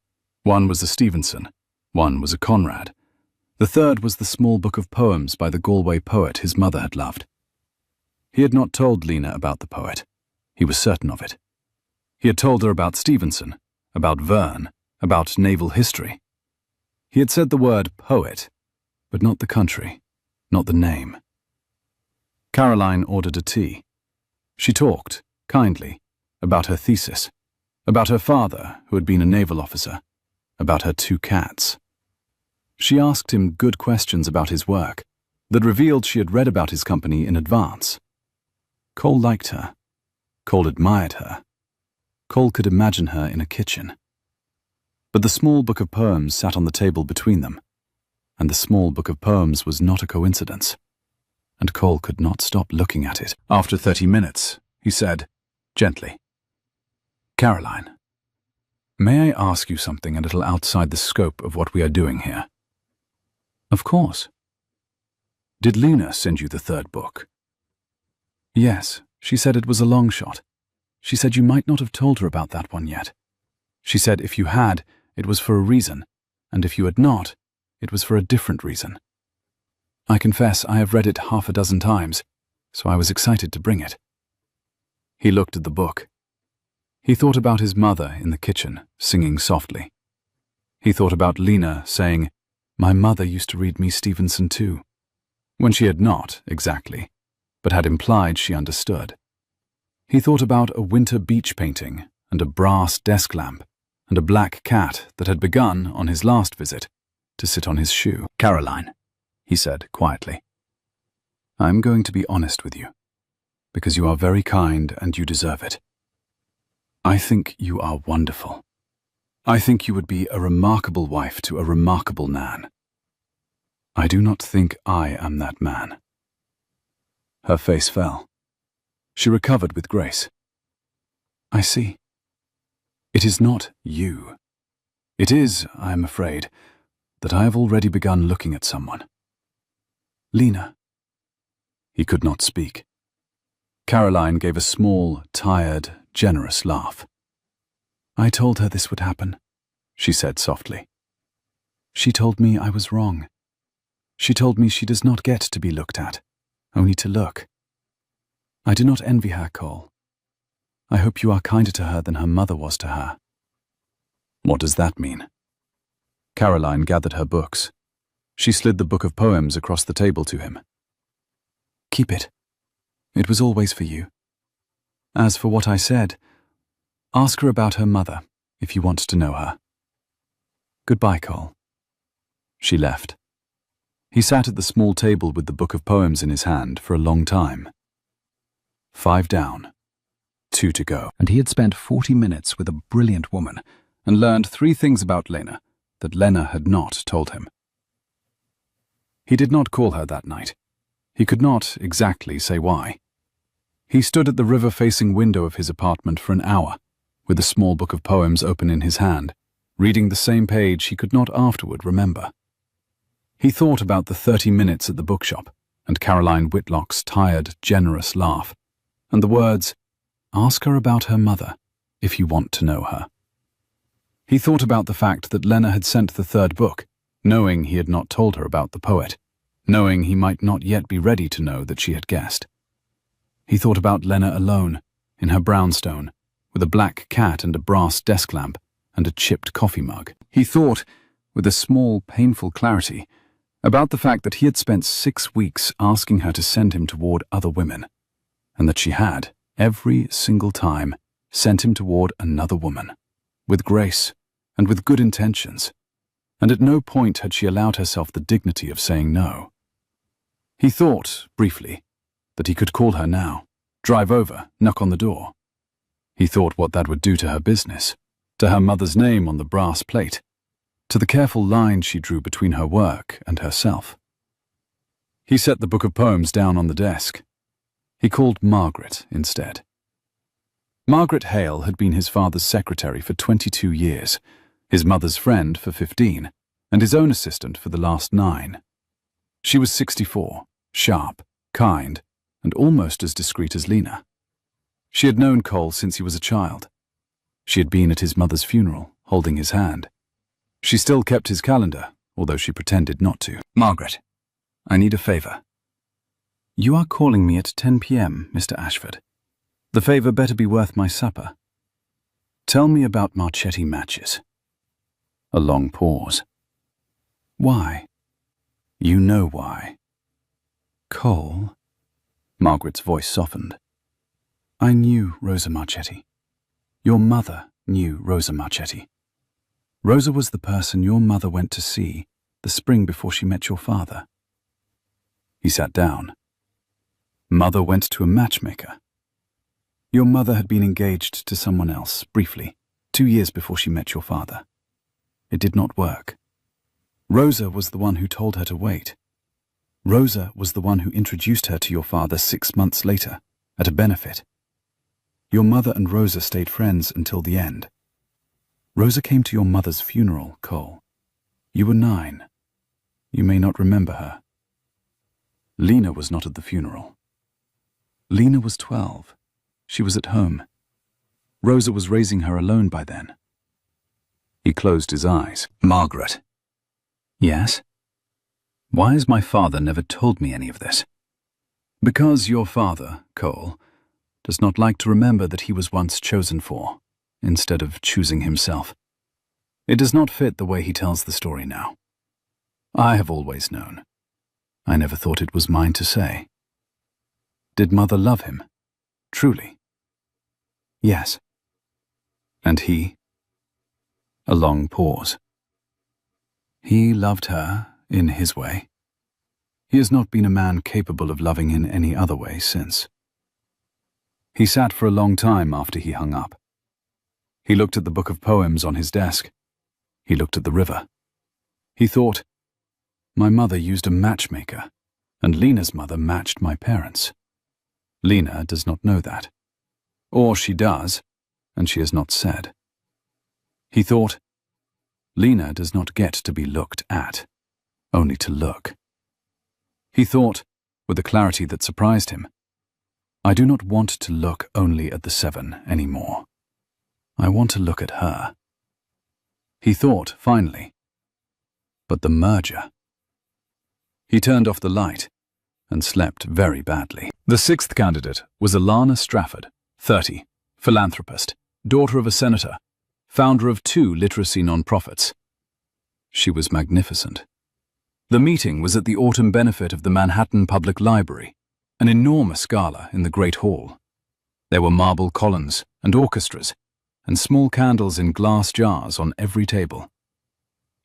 One was a Stevenson, one was a Conrad. The third was the small book of poems by the Galway poet his mother had loved. He had not told Lena about the poet. He was certain of it. He had told her about Stevenson, about Verne, about naval history. He had said the word poet, but not the country, not the name. Caroline ordered a tea. She talked, kindly, about her thesis, about her father, who had been a naval officer, about her 2 cats. She asked him good questions about his work that revealed she had read about his company in advance. Cole liked her. Cole admired her. Cole could imagine her in a kitchen. But the small book of poems sat on the table between them, and the small book of poems was not a coincidence, and Cole could not stop looking at it. After 30 minutes, he said, gently, Caroline, may I ask you something a little outside the scope of what we are doing here? Of course. Did Lena send you the 3rd book? Yes, she said it was a long shot. She said you might not have told her about that one yet. She said if you had, it was for a reason, and if you had not, it was for a different reason. I confess I have read it 6 times, so I was excited to bring it. He looked at the book. He thought about his mother in the kitchen, singing softly. He thought about Lena saying, my mother used to read me Stevenson too, when she had not, exactly, but had implied she understood. He thought about a winter beach painting and a brass desk lamp and a black cat that had begun, on his last visit, to sit on his shoe. Caroline, he said quietly, I'm going to be honest with you, because you are very kind and you deserve it. I think you are wonderful. I think you would be a remarkable wife to a remarkable man. I do not think I am that man. Her face fell. She recovered with grace. I see. It is not you. It is, I am afraid, that I have already begun looking at someone. Lena. He could not speak. Caroline gave a small, tired, generous laugh. I told her this would happen, she said softly. She told me I was wrong. She told me she does not get to be looked at, only to look. I do not envy her, Cole. I hope you are kinder to her than her mother was to her. What does that mean? Caroline gathered her books. She slid the book of poems across the table to him. Keep it. It was always for you. As for what I said, ask her about her mother, if you want to know her. Goodbye, Cole. She left. He sat at the small table with the book of poems in his hand for a long time. 5 down, 2 to go. And he had spent 40 minutes with a brilliant woman and learned 3 things about Lena that Lena had not told him. He did not call her that night. He could not exactly say why. He stood at the river-facing window of his apartment for an hour, with a small book of poems open in his hand, reading the same page he could not afterward remember. He thought about the 30 minutes at the bookshop, and Caroline Whitlock's tired, generous laugh, and the words, "Ask her about her mother, if you want to know her." He thought about the fact that Lena had sent the 3rd book, knowing he had not told her about the poet, knowing he might not yet be ready to know that she had guessed. He thought about Lena alone, in her brownstone, with a black cat and a brass desk lamp and a chipped coffee mug. He thought, with a small, painful clarity, about the fact that he had spent 6 weeks asking her to send him toward other women, and that she had, every single time, sent him toward another woman, with grace and with good intentions, and at no point had she allowed herself the dignity of saying no. He thought, briefly, that he could call her now, drive over, knock on the door. He thought what that would do to her business, to her mother's name on the brass plate, to the careful line she drew between her work and herself. He set the book of poems down on the desk. He called Margaret instead. Margaret Hale had been his father's secretary for 22 years, his mother's friend for 15, and his own assistant for the last 9. She was 64, sharp, kind, and almost as discreet as Lena. She had known Cole since he was a child. She had been at his mother's funeral, holding his hand. She still kept his calendar, although she pretended not to. "Margaret, I need a favor." "You are calling me at 10 p.m., Mr. Ashford. The favor better be worth my supper. Tell me about Marchetti matches." A long pause. "Why?" "You know why." "Cole?" Margaret's voice softened. "I knew Rosa Marchetti. Your mother knew Rosa Marchetti. Rosa was the person your mother went to see the spring before she met your father." He sat down. "Mother went to a matchmaker. Your mother had been engaged to someone else, briefly, 2 years before she met your father. It did not work. Rosa was the one who told her to wait. Rosa was the one who introduced her to your father 6 months later, at a benefit. Your mother and Rosa stayed friends until the end. Rosa came to your mother's funeral, Cole. You were 9. You may not remember her. Lena was not at the funeral. Lena was 12. She was at home. Rosa was raising her alone by then." He closed his eyes. "Margaret." "Yes?" "Why has my father never told me any of this?" "Because your father, Cole, does not like to remember that he was once chosen for, instead of choosing himself. It does not fit the way he tells the story now. I have always known. I never thought it was mine to say." "Did Mother love him? Truly?" "Yes." "And he?" A long pause. "He loved her in his way. He has not been a man capable of loving in any other way since." He sat for a long time after he hung up. He looked at the book of poems on his desk. He looked at the river. He thought, my mother used a matchmaker, and Lena's mother matched my parents. Lena does not know that. Or she does, and she has not said. He thought, Lena does not get to be looked at, only to look. He thought, with a clarity that surprised him, I do not want to look only at the 7 anymore. I want to look at her. He thought, finally, but the merger. He turned off the light and slept very badly. The 6th candidate was Alana Strafford, 30, philanthropist, daughter of a senator, founder of 2 literacy nonprofits. She was magnificent. The meeting was at the autumn benefit of the Manhattan Public Library, an enormous gala in the Great Hall. There were marble columns and orchestras, and small candles in glass jars on every table.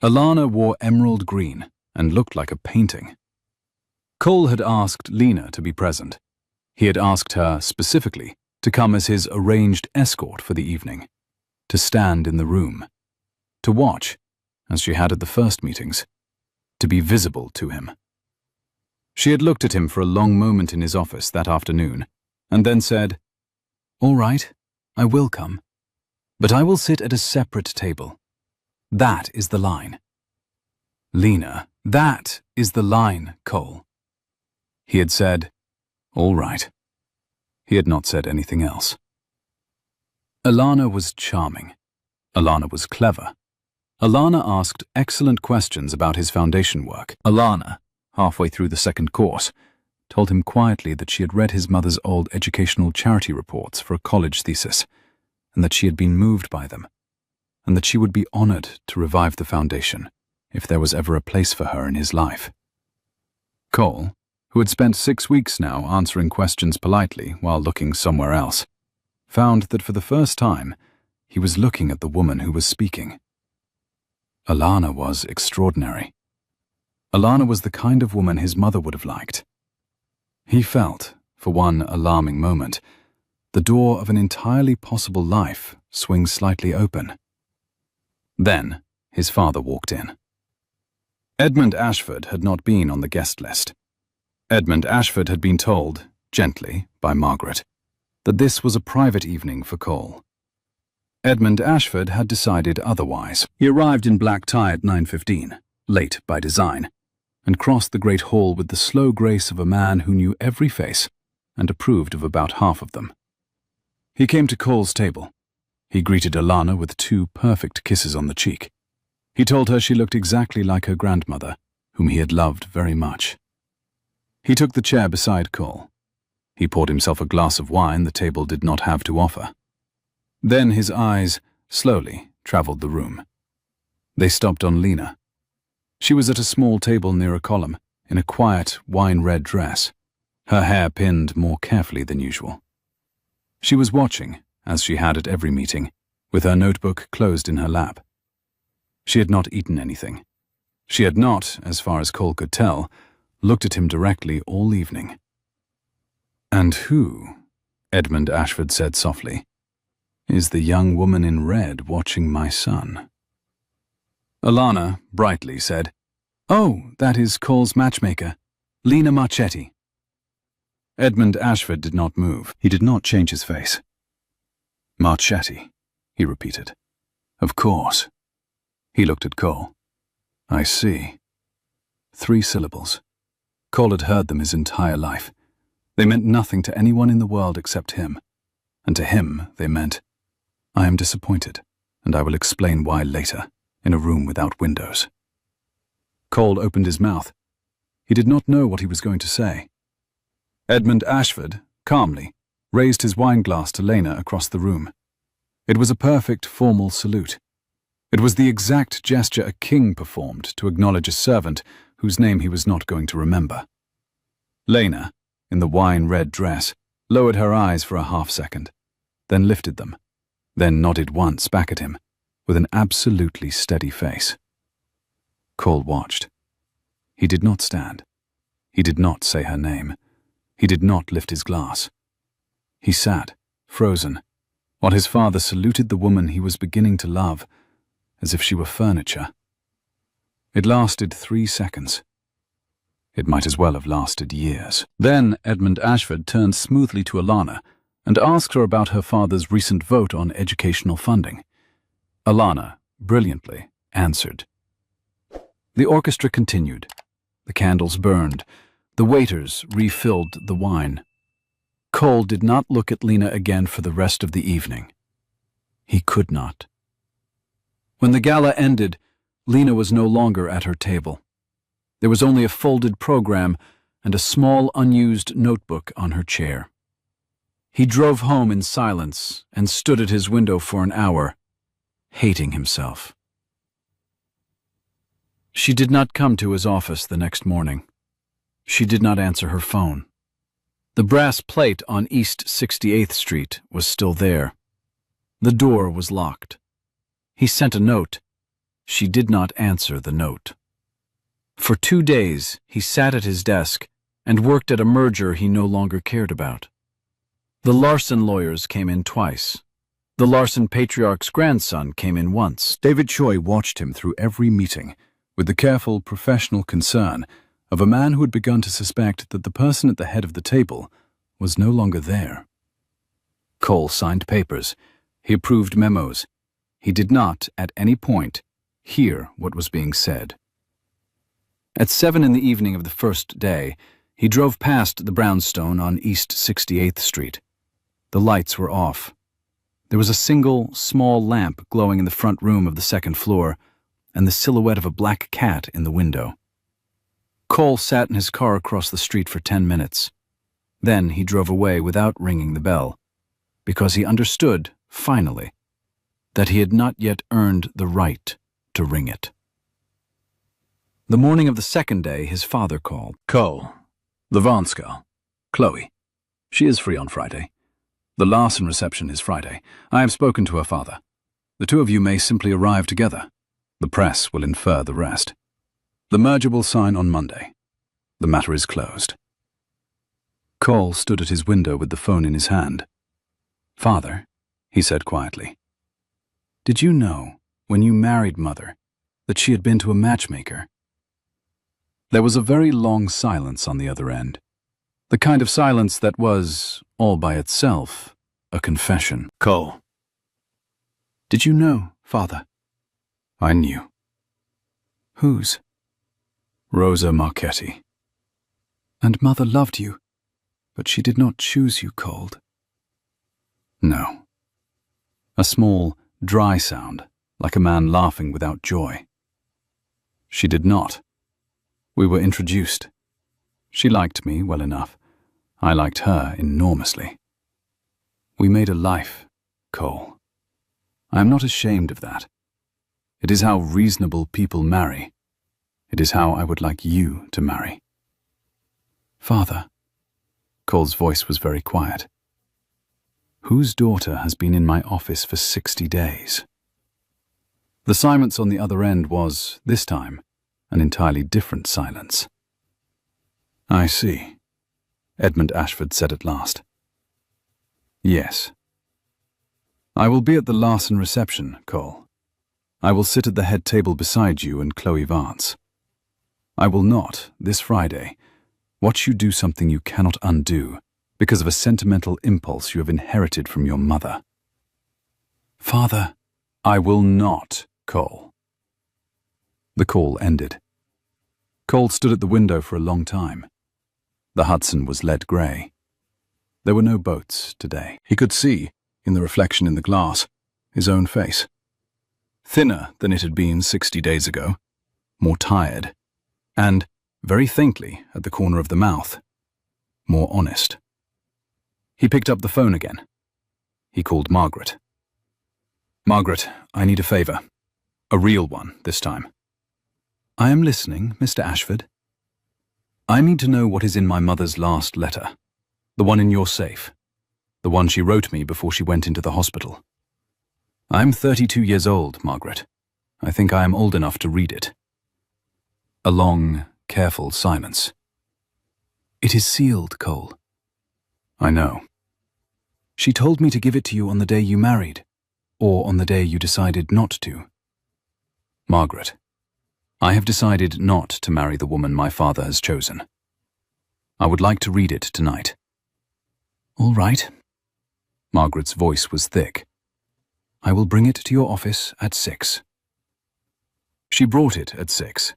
Alana wore emerald green and looked like a painting. Cole had asked Lena to be present. He had asked her, specifically, to come as his arranged escort for the evening, to stand in the room, to watch, as she had at the first meetings, to be visible to him. She had looked at him for a long moment in his office that afternoon, and then said, "All right, I will come, but I will sit at a separate table. That is the line." "Lena, that is the line, Cole." He had said, "All right." He had not said anything else. Alana was charming. Alana was clever. Alana asked excellent questions about his foundation work. Alana, halfway through the second course, told him quietly that she had read his mother's old educational charity reports for a college thesis, and that she had been moved by them, and that she would be honored to revive the foundation if there was ever a place for her in his life. Cole, who had spent 6 weeks now answering questions politely while looking somewhere else, found that for the first time he was looking at the woman who was speaking. Alana was extraordinary. Alana was the kind of woman his mother would have liked. He felt, for one alarming moment, the door of an entirely possible life swing slightly open. Then his father walked in. Edmund Ashford had not been on the guest list. Edmund Ashford had been told, gently, by Margaret, that this was a private evening for Cole. Edmund Ashford had decided otherwise. He arrived in black tie at 9:15, late by design, and crossed the great hall with the slow grace of a man who knew every face and approved of about half of them. He came to Cole's table. He greeted Alana with 2 perfect kisses on the cheek. He told her she looked exactly like her grandmother, whom he had loved very much. He took the chair beside Cole. He poured himself a glass of wine the table did not have to offer. Then his eyes, slowly, traveled the room. They stopped on Lena. She was at a small table near a column, in a quiet, wine-red dress, her hair pinned more carefully than usual. She was watching, as she had at every meeting, with her notebook closed in her lap. She had not eaten anything. She had not, as far as Cole could tell, looked at him directly all evening. "And who," Edmund Ashford said softly, "is the young woman in red watching my son?" Alana, brightly, said, "Oh, that is Cole's matchmaker, Lena Marchetti." Edmund Ashford did not move. He did not change his face. "Marchetti," he repeated. "Of course." He looked at Cole. "I see." 3 syllables. Cole had heard them his entire life. They meant nothing to anyone in the world except him. And to him they meant, "I am disappointed, and I will explain why later, in a room without windows." Cole opened his mouth. He did not know what he was going to say. Edmund Ashford, calmly, raised his wineglass to Lena across the room. It was a perfect formal salute. It was the exact gesture a king performed to acknowledge a servant whose name he was not going to remember. Lena, in the wine-red dress, lowered her eyes for a half-second, then lifted them, then nodded once back at him, with an absolutely steady face. Cole watched. He did not stand. He did not say her name. He did not lift his glass. He sat, frozen, while his father saluted the woman he was beginning to love, as if she were furniture. It lasted 3 seconds. It might as well have lasted years. Then Edmund Ashford turned smoothly to Alana and asked her about her father's recent vote on educational funding. Alana, brilliantly, answered. The orchestra continued. The candles burned. The waiters refilled the wine. Cole did not look at Lena again for the rest of the evening. He could not. When the gala ended, Lena was no longer at her table. There was only a folded program and a small unused notebook on her chair. He drove home in silence and stood at his window for an hour, hating himself. She did not come to his office the next morning. She did not answer her phone. The brass plate on East 68th Street was still there. The door was locked. He sent a note. She did not answer the note. For 2 days, he sat at his desk and worked at a merger he no longer cared about. The Larson lawyers came in twice. The Larson patriarch's grandson came in once. David Choi watched him through every meeting with the careful, professional concern of a man who had begun to suspect that the person at the head of the table was no longer there. Cole signed papers. He approved memos. He did not, at any point, hear what was being said. At 7 in the evening of the first day, he drove past the brownstone on East 68th Street. The lights were off. There was a single, small lamp glowing in the front room of the second floor, and the silhouette of a black cat in the window. Cole sat in his car across the street for 10 minutes. Then he drove away without ringing the bell, because he understood, finally, that he had not yet earned the right to ring it. The morning of the second day, his father called. Cole, the Vance girl, Chloe. She is free on Friday. The Larson reception is Friday. I have spoken to her father. The two of you may simply arrive together. The press will infer the rest. The merger will sign on Monday. The matter is closed. Cole stood at his window with the phone in his hand. "Father," he said quietly, "did you know, when you married Mother, that she had been to a matchmaker?" There was a very long silence on the other end, the kind of silence that was, all by itself, a confession. Cole. "Did you know, Father?" I knew. "Whose?" Rosa Marchetti. "And Mother loved you, but she did not choose you, Cole." No. A small, dry sound, like a man laughing without joy. She did not. We were introduced. She liked me well enough. I liked her enormously. We made a life, Cole. I am not ashamed of that. It is how reasonable people marry. It is how I would like you to marry." "Father," Cole's voice was very quiet, "whose daughter has been in my office for 60 days? The silence on the other end was, this time, an entirely different silence. "I see," Edmund Ashford said at last. "Yes. I will be at the Larson reception, Cole. I will sit at the head table beside you and Chloe Vance. I will not, this Friday, watch you do something you cannot undo because of a sentimental impulse you have inherited from your mother." "Father." "I will not, Cole." The call ended. Cole stood at the window for a long time. The Hudson was lead grey. There were no boats today. He could see, in the reflection in the glass, his own face. Thinner than it had been 60 days ago, more tired, and, very faintly at the corner of the mouth, more honest. He picked up the phone again. He called Margaret. "Margaret, I need a favor. A real one, this time." "I am listening, Mr. Ashford." "I need to know what is in my mother's last letter. The one in your safe. The one she wrote me before she went into the hospital. I am 32 years old, Margaret. I think I am old enough to read it." A long, careful silence. "It is sealed, Cole." "I know." "She told me to give it to you on the day you married, or on the day you decided not to." "Margaret, I have decided not to marry the woman my father has chosen. I would like to read it tonight." "All right." Margaret's voice was thick. "I will bring it to your office at 6. She brought it at 6.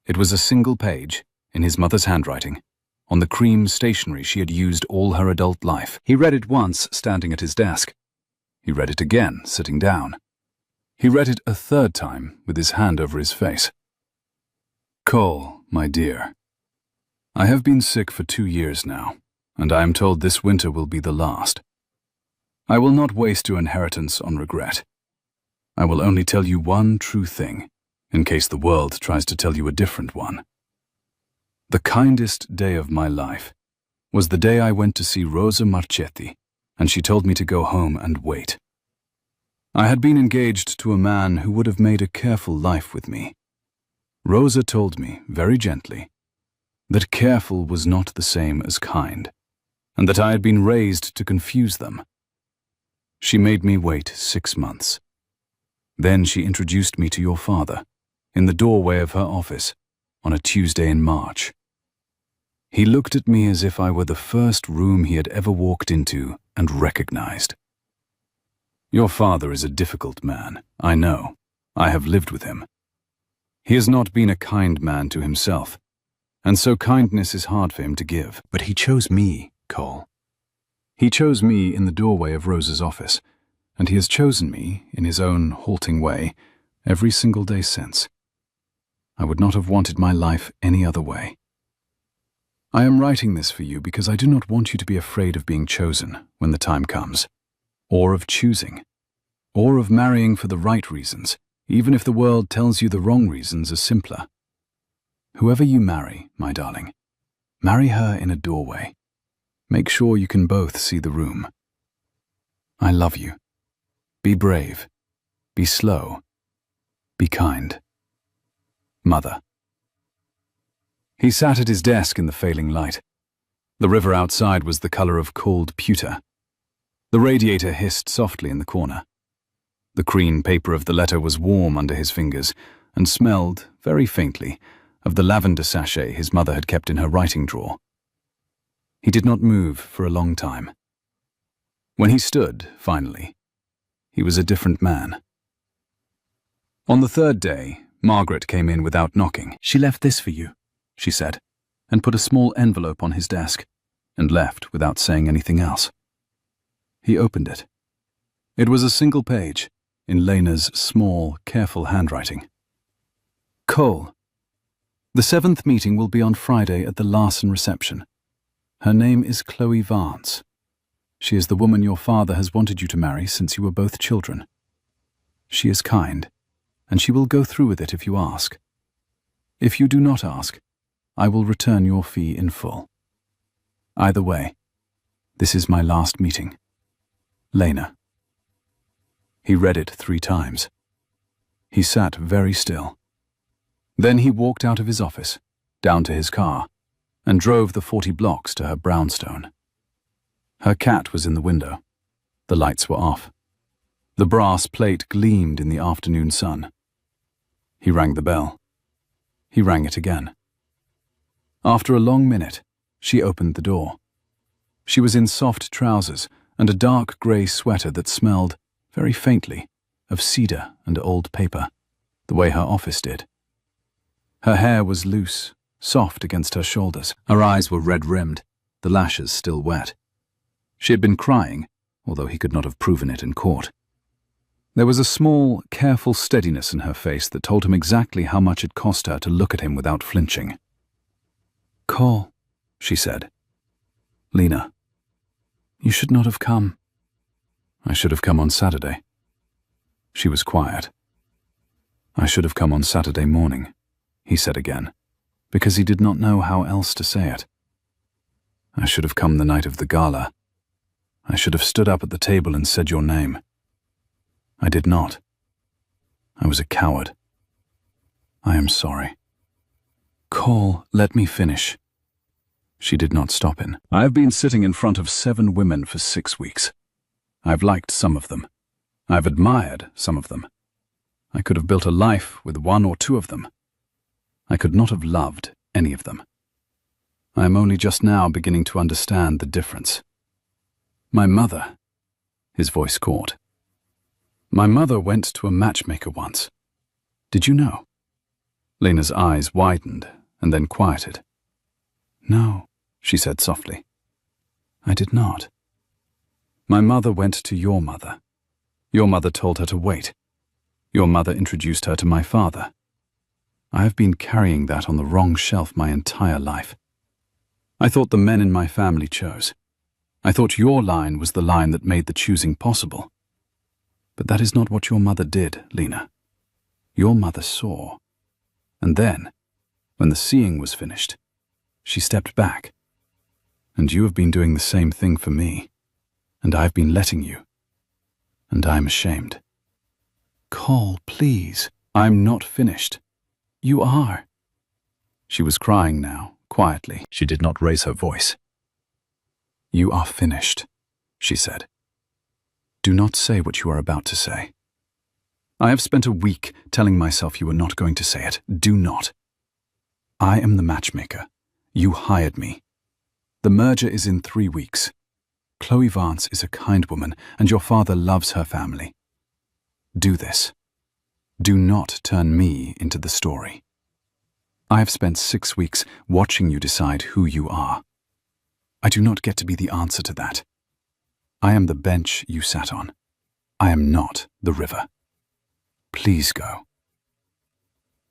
It was a single page, in his mother's handwriting, on the cream stationery she had used all her adult life. He read it once, standing at his desk. He read it again, sitting down. He read it a third time, with his hand over his face. "Cole, my dear, I have been sick for 2 years now, and I am told this winter will be the last. I will not waste your inheritance on regret. I will only tell you one true thing, in case the world tries to tell you a different one. The kindest day of my life was the day I went to see Rosa Marchetti, and she told me to go home and wait. I had been engaged to a man who would have made a careful life with me. Rosa told me, very gently, that careful was not the same as kind, and that I had been raised to confuse them. She made me wait 6 months. Then she introduced me to your father, in the doorway of her office, on a Tuesday in March. He looked at me as if I were the first room he had ever walked into and recognized. Your father is a difficult man, I know. I have lived with him. He has not been a kind man to himself, and so kindness is hard for him to give. But he chose me, Cole. He chose me in the doorway of Rosa's office, and he has chosen me, in his own halting way, every single day since. I would not have wanted my life any other way. I am writing this for you because I do not want you to be afraid of being chosen when the time comes, or of choosing, or of marrying for the right reasons, even if the world tells you the wrong reasons are simpler. Whoever you marry, my darling, marry her in a doorway. Make sure you can both see the room. I love you. Be brave. Be slow. Be kind. Mother. He sat at his desk in the failing light. The river outside was the color of cold pewter. The radiator hissed softly in the corner. The cream paper of the letter was warm under his fingers and smelled, very faintly, of the lavender sachet his mother had kept in her writing drawer. He did not move for a long time. When he stood, finally, he was a different man. On the third day, Margaret came in without knocking. "She left this for you," she said, and put a small envelope on his desk, and left without saying anything else. He opened it. It was a single page, in Lena's small, careful handwriting. Cole. The 7th meeting will be on Friday at the Larson reception. Her name is Chloe Vance. She is the woman your father has wanted you to marry since you were both children. She is kind, and she will go through with it if you ask. If you do not ask, I will return your fee in full. Either way, this is my last meeting. Lena. He read it 3 times. He sat very still. Then he walked out of his office, down to his car, and drove the 40 blocks to her brownstone. Her cat was in the window. The lights were off. The brass plate gleamed in the afternoon sun. He rang the bell. He rang it again. After a long minute, she opened the door. She was in soft trousers and a dark grey sweater that smelled, very faintly, of cedar and old paper, the way her office did. Her hair was loose, soft against her shoulders. Her eyes were red-rimmed, the lashes still wet. She had been crying, although he could not have proven it in court. There was a small, careful steadiness in her face that told him exactly how much it cost her to look at him without flinching. "Cole," she said. "Lena, you should not have come." "I should have come on Saturday." She was quiet. "I should have come on Saturday morning," he said again, because he did not know how else to say it. "I should have come the night of the gala. I should have stood up at the table and said your name. I did not. I was a coward. I am sorry." "Cole, let me finish." She did not stop him. "I have been sitting in front of 7 women for 6 weeks. I've liked some of them. I've admired some of them. I could have built a life with 1 or 2 of them. I could not have loved any of them. I am only just now beginning to understand the difference. My mother," his voice caught. "My mother went to a matchmaker once. Did you know?" Lena's eyes widened and then quieted. "No," she said softly. "I did not. My mother went to your mother. Your mother told her to wait. Your mother introduced her to my father. I have been carrying that on the wrong shelf my entire life. I thought the men in my family chose. I thought your line was the line that made the choosing possible. But that is not what your mother did, Lena. Your mother saw. And then, when the seeing was finished, she stepped back. And you have been doing the same thing for me. And I've been letting you. And I'm ashamed." "Cole, please." "I'm not finished. You are. She was crying now, quietly. She did not raise her voice. You are finished, she said. Do not say what you are about to say. I have spent a week telling myself you were not going to say it. Do not. I am the matchmaker. You hired me. The merger is in 3 weeks. Chloe Vance is a kind woman, and your father loves her family. Do this. Do not turn me into the story. I have spent 6 weeks watching you decide who you are. I do not get to be the answer to that. I am the bench you sat on. I am not the river. Please go.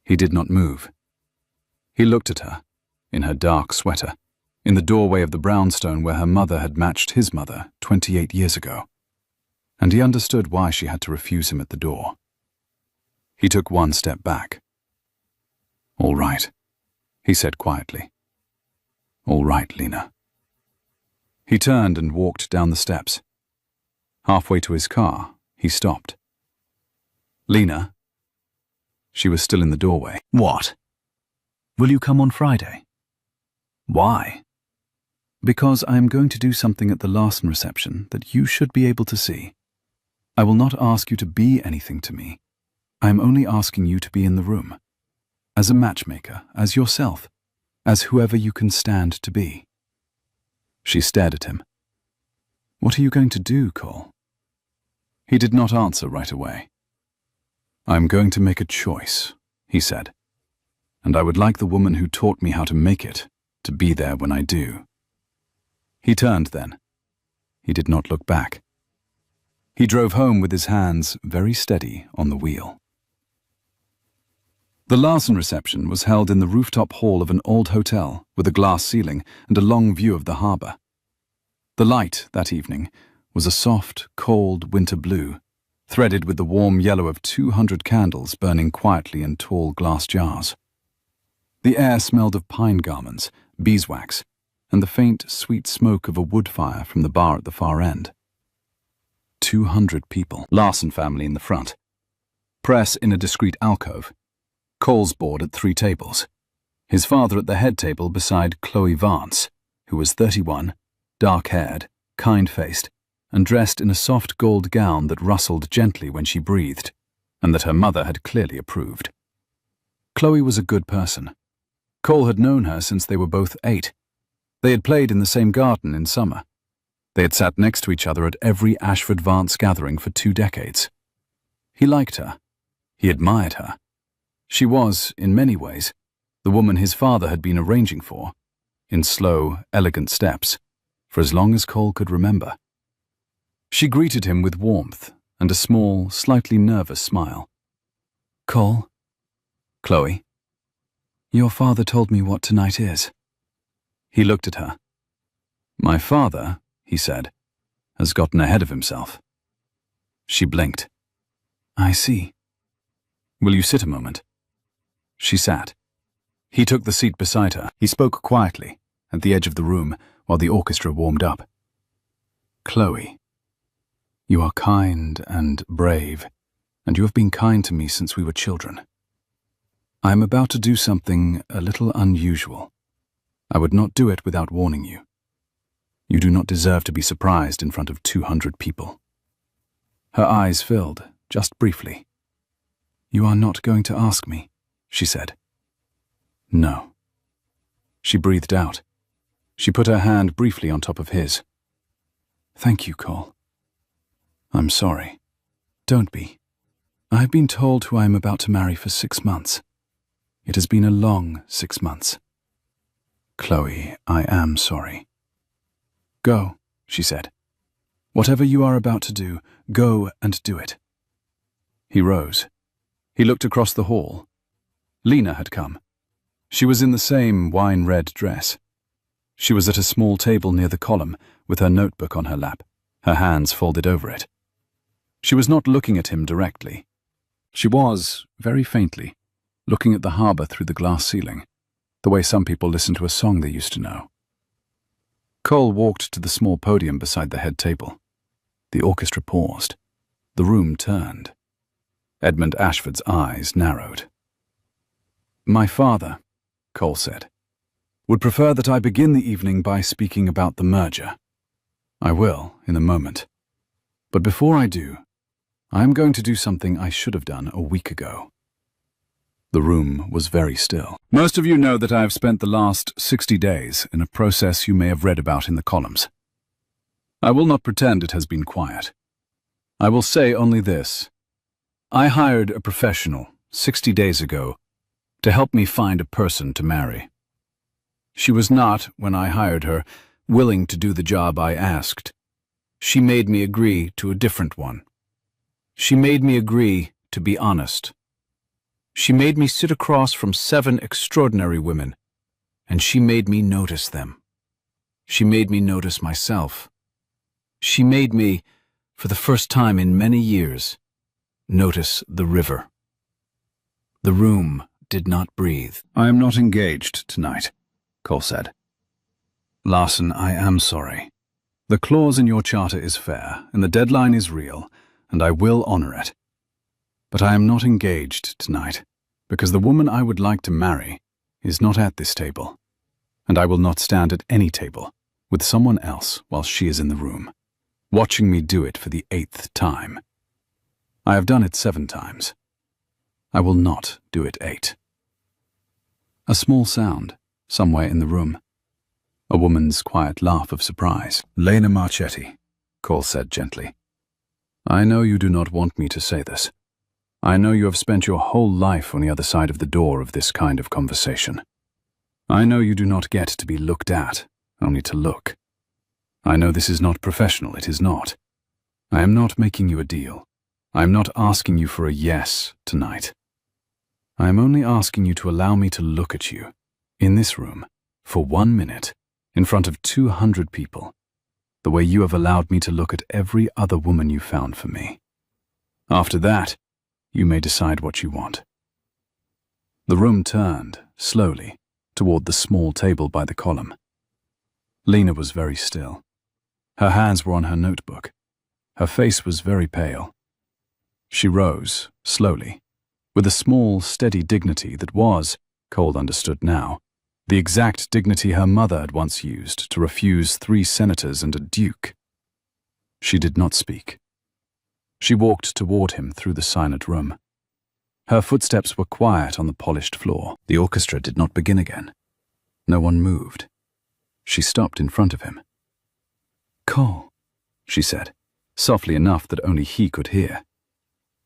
He did not move. He looked at her, in her dark sweater, in the doorway of the brownstone where her mother had matched his mother 28 years ago, and he understood why she had to refuse him at the door. He took 1 step back. All right, he said quietly. All right, Lena. He turned and walked down the steps. Halfway to his car, he stopped. Lena. She was still in the doorway. What? Will you come on Friday? Why? Because I am going to do something at the Larson reception that you should be able to see. I will not ask you to be anything to me. I am only asking you to be in the room. As a matchmaker, as yourself, as whoever you can stand to be. She stared at him. What are you going to do, Cole? He did not answer right away. I'm going to make a choice, he said. And I would like the woman who taught me how to make it to be there when I do. He turned then. He did not look back. He drove home with his hands very steady on the wheel. The Larson reception was held in the rooftop hall of an old hotel with a glass ceiling and a long view of the harbour. The light that evening was a soft, cold winter blue, threaded with the warm yellow of 200 candles burning quietly in tall glass jars. The air smelled of pine garments, beeswax, and the faint, sweet smoke of a wood fire from the bar at the far end. 200 people. Larson family in the front. Press in a discreet alcove. Cole's board at 3 tables. His father at the head table beside Chloe Vance, who was 31, dark-haired, kind-faced, and dressed in a soft gold gown that rustled gently when she breathed, and that her mother had clearly approved. Chloe was a good person. Cole had known her since they were both 8. They had played in the same garden in summer. They had sat next to each other at every Ashford Vance gathering for 2 decades. He liked her. He admired her. She was, in many ways, the woman his father had been arranging for, in slow, elegant steps, for as long as Cole could remember. She greeted him with warmth and a small, slightly nervous smile. Cole? Chloe? Your father told me what tonight is. He looked at her. My father, he said, has gotten ahead of himself. She blinked. I see. Will you sit a moment? She sat. He took the seat beside her. He spoke quietly, at the edge of the room, while the orchestra warmed up. Chloe, you are kind and brave, and you have been kind to me since we were children. I am about to do something a little unusual. I would not do it without warning you. You do not deserve to be surprised in front of 200 people. Her eyes filled, just briefly. You are not going to ask me, she said. No. She breathed out. She put her hand briefly on top of his. Thank you, Cole. I'm sorry. Don't be. I have been told who I am about to marry for 6 months. It has been a long 6 months. Chloe, I am sorry. Go, she said. Whatever you are about to do, go and do it. He rose. He looked across the hall. Lena had come. She was in the same wine-red dress. She was at a small table near the column, with her notebook on her lap, her hands folded over it. She was not looking at him directly. She was, very faintly, looking at the harbour through the glass ceiling, the way some people listen to a song they used to know. Cole walked to the small podium beside the head table. The orchestra paused. The room turned. Edmund Ashford's eyes narrowed. My father, Cole said, would prefer that I begin the evening by speaking about the merger. I will, in a moment. But before I do, I am going to do something I should have done a week ago. The room was very still. Most of you know that I have spent the last 60 days in a process you may have read about in the columns. I will not pretend it has been quiet. I will say only this. I hired a professional 60 days ago to help me find a person to marry. She was not, when I hired her, willing to do the job I asked. She made me agree to a different one. She made me agree to be honest. She made me sit across from 7 extraordinary women, and she made me notice them. She made me notice myself. She made me, for the first time in many years, notice the river. The room did not breathe. I am not engaged tonight, Cole said. Larson, I am sorry. The clause in your charter is fair, and the deadline is real, and I will honor it. But I am not engaged tonight, because the woman I would like to marry is not at this table, and I will not stand at any table with someone else while she is in the room, watching me do it for the 8th time. I have done it 7 times. I will not do it 8. A small sound, somewhere in the room. A woman's quiet laugh of surprise. Lena Marchetti, Cole said gently. I know you do not want me to say this. I know you have spent your whole life on the other side of the door of this kind of conversation. I know you do not get to be looked at, only to look. I know this is not professional, it is not. I am not making you a deal. I am not asking you for a yes tonight. I am only asking you to allow me to look at you, in this room, for 1 minute, in front of 200 people, the way you have allowed me to look at every other woman you found for me. After that, you may decide what you want. The room turned, slowly, toward the small table by the column. Lena was very still. Her hands were on her notebook. Her face was very pale. She rose, slowly, with a small, steady dignity that was, Cole understood now, the exact dignity her mother had once used to refuse 3 senators and a duke. She did not speak. She walked toward him through the silent room. Her footsteps were quiet on the polished floor. The orchestra did not begin again. No one moved. She stopped in front of him. Cole, she said, softly enough that only he could hear.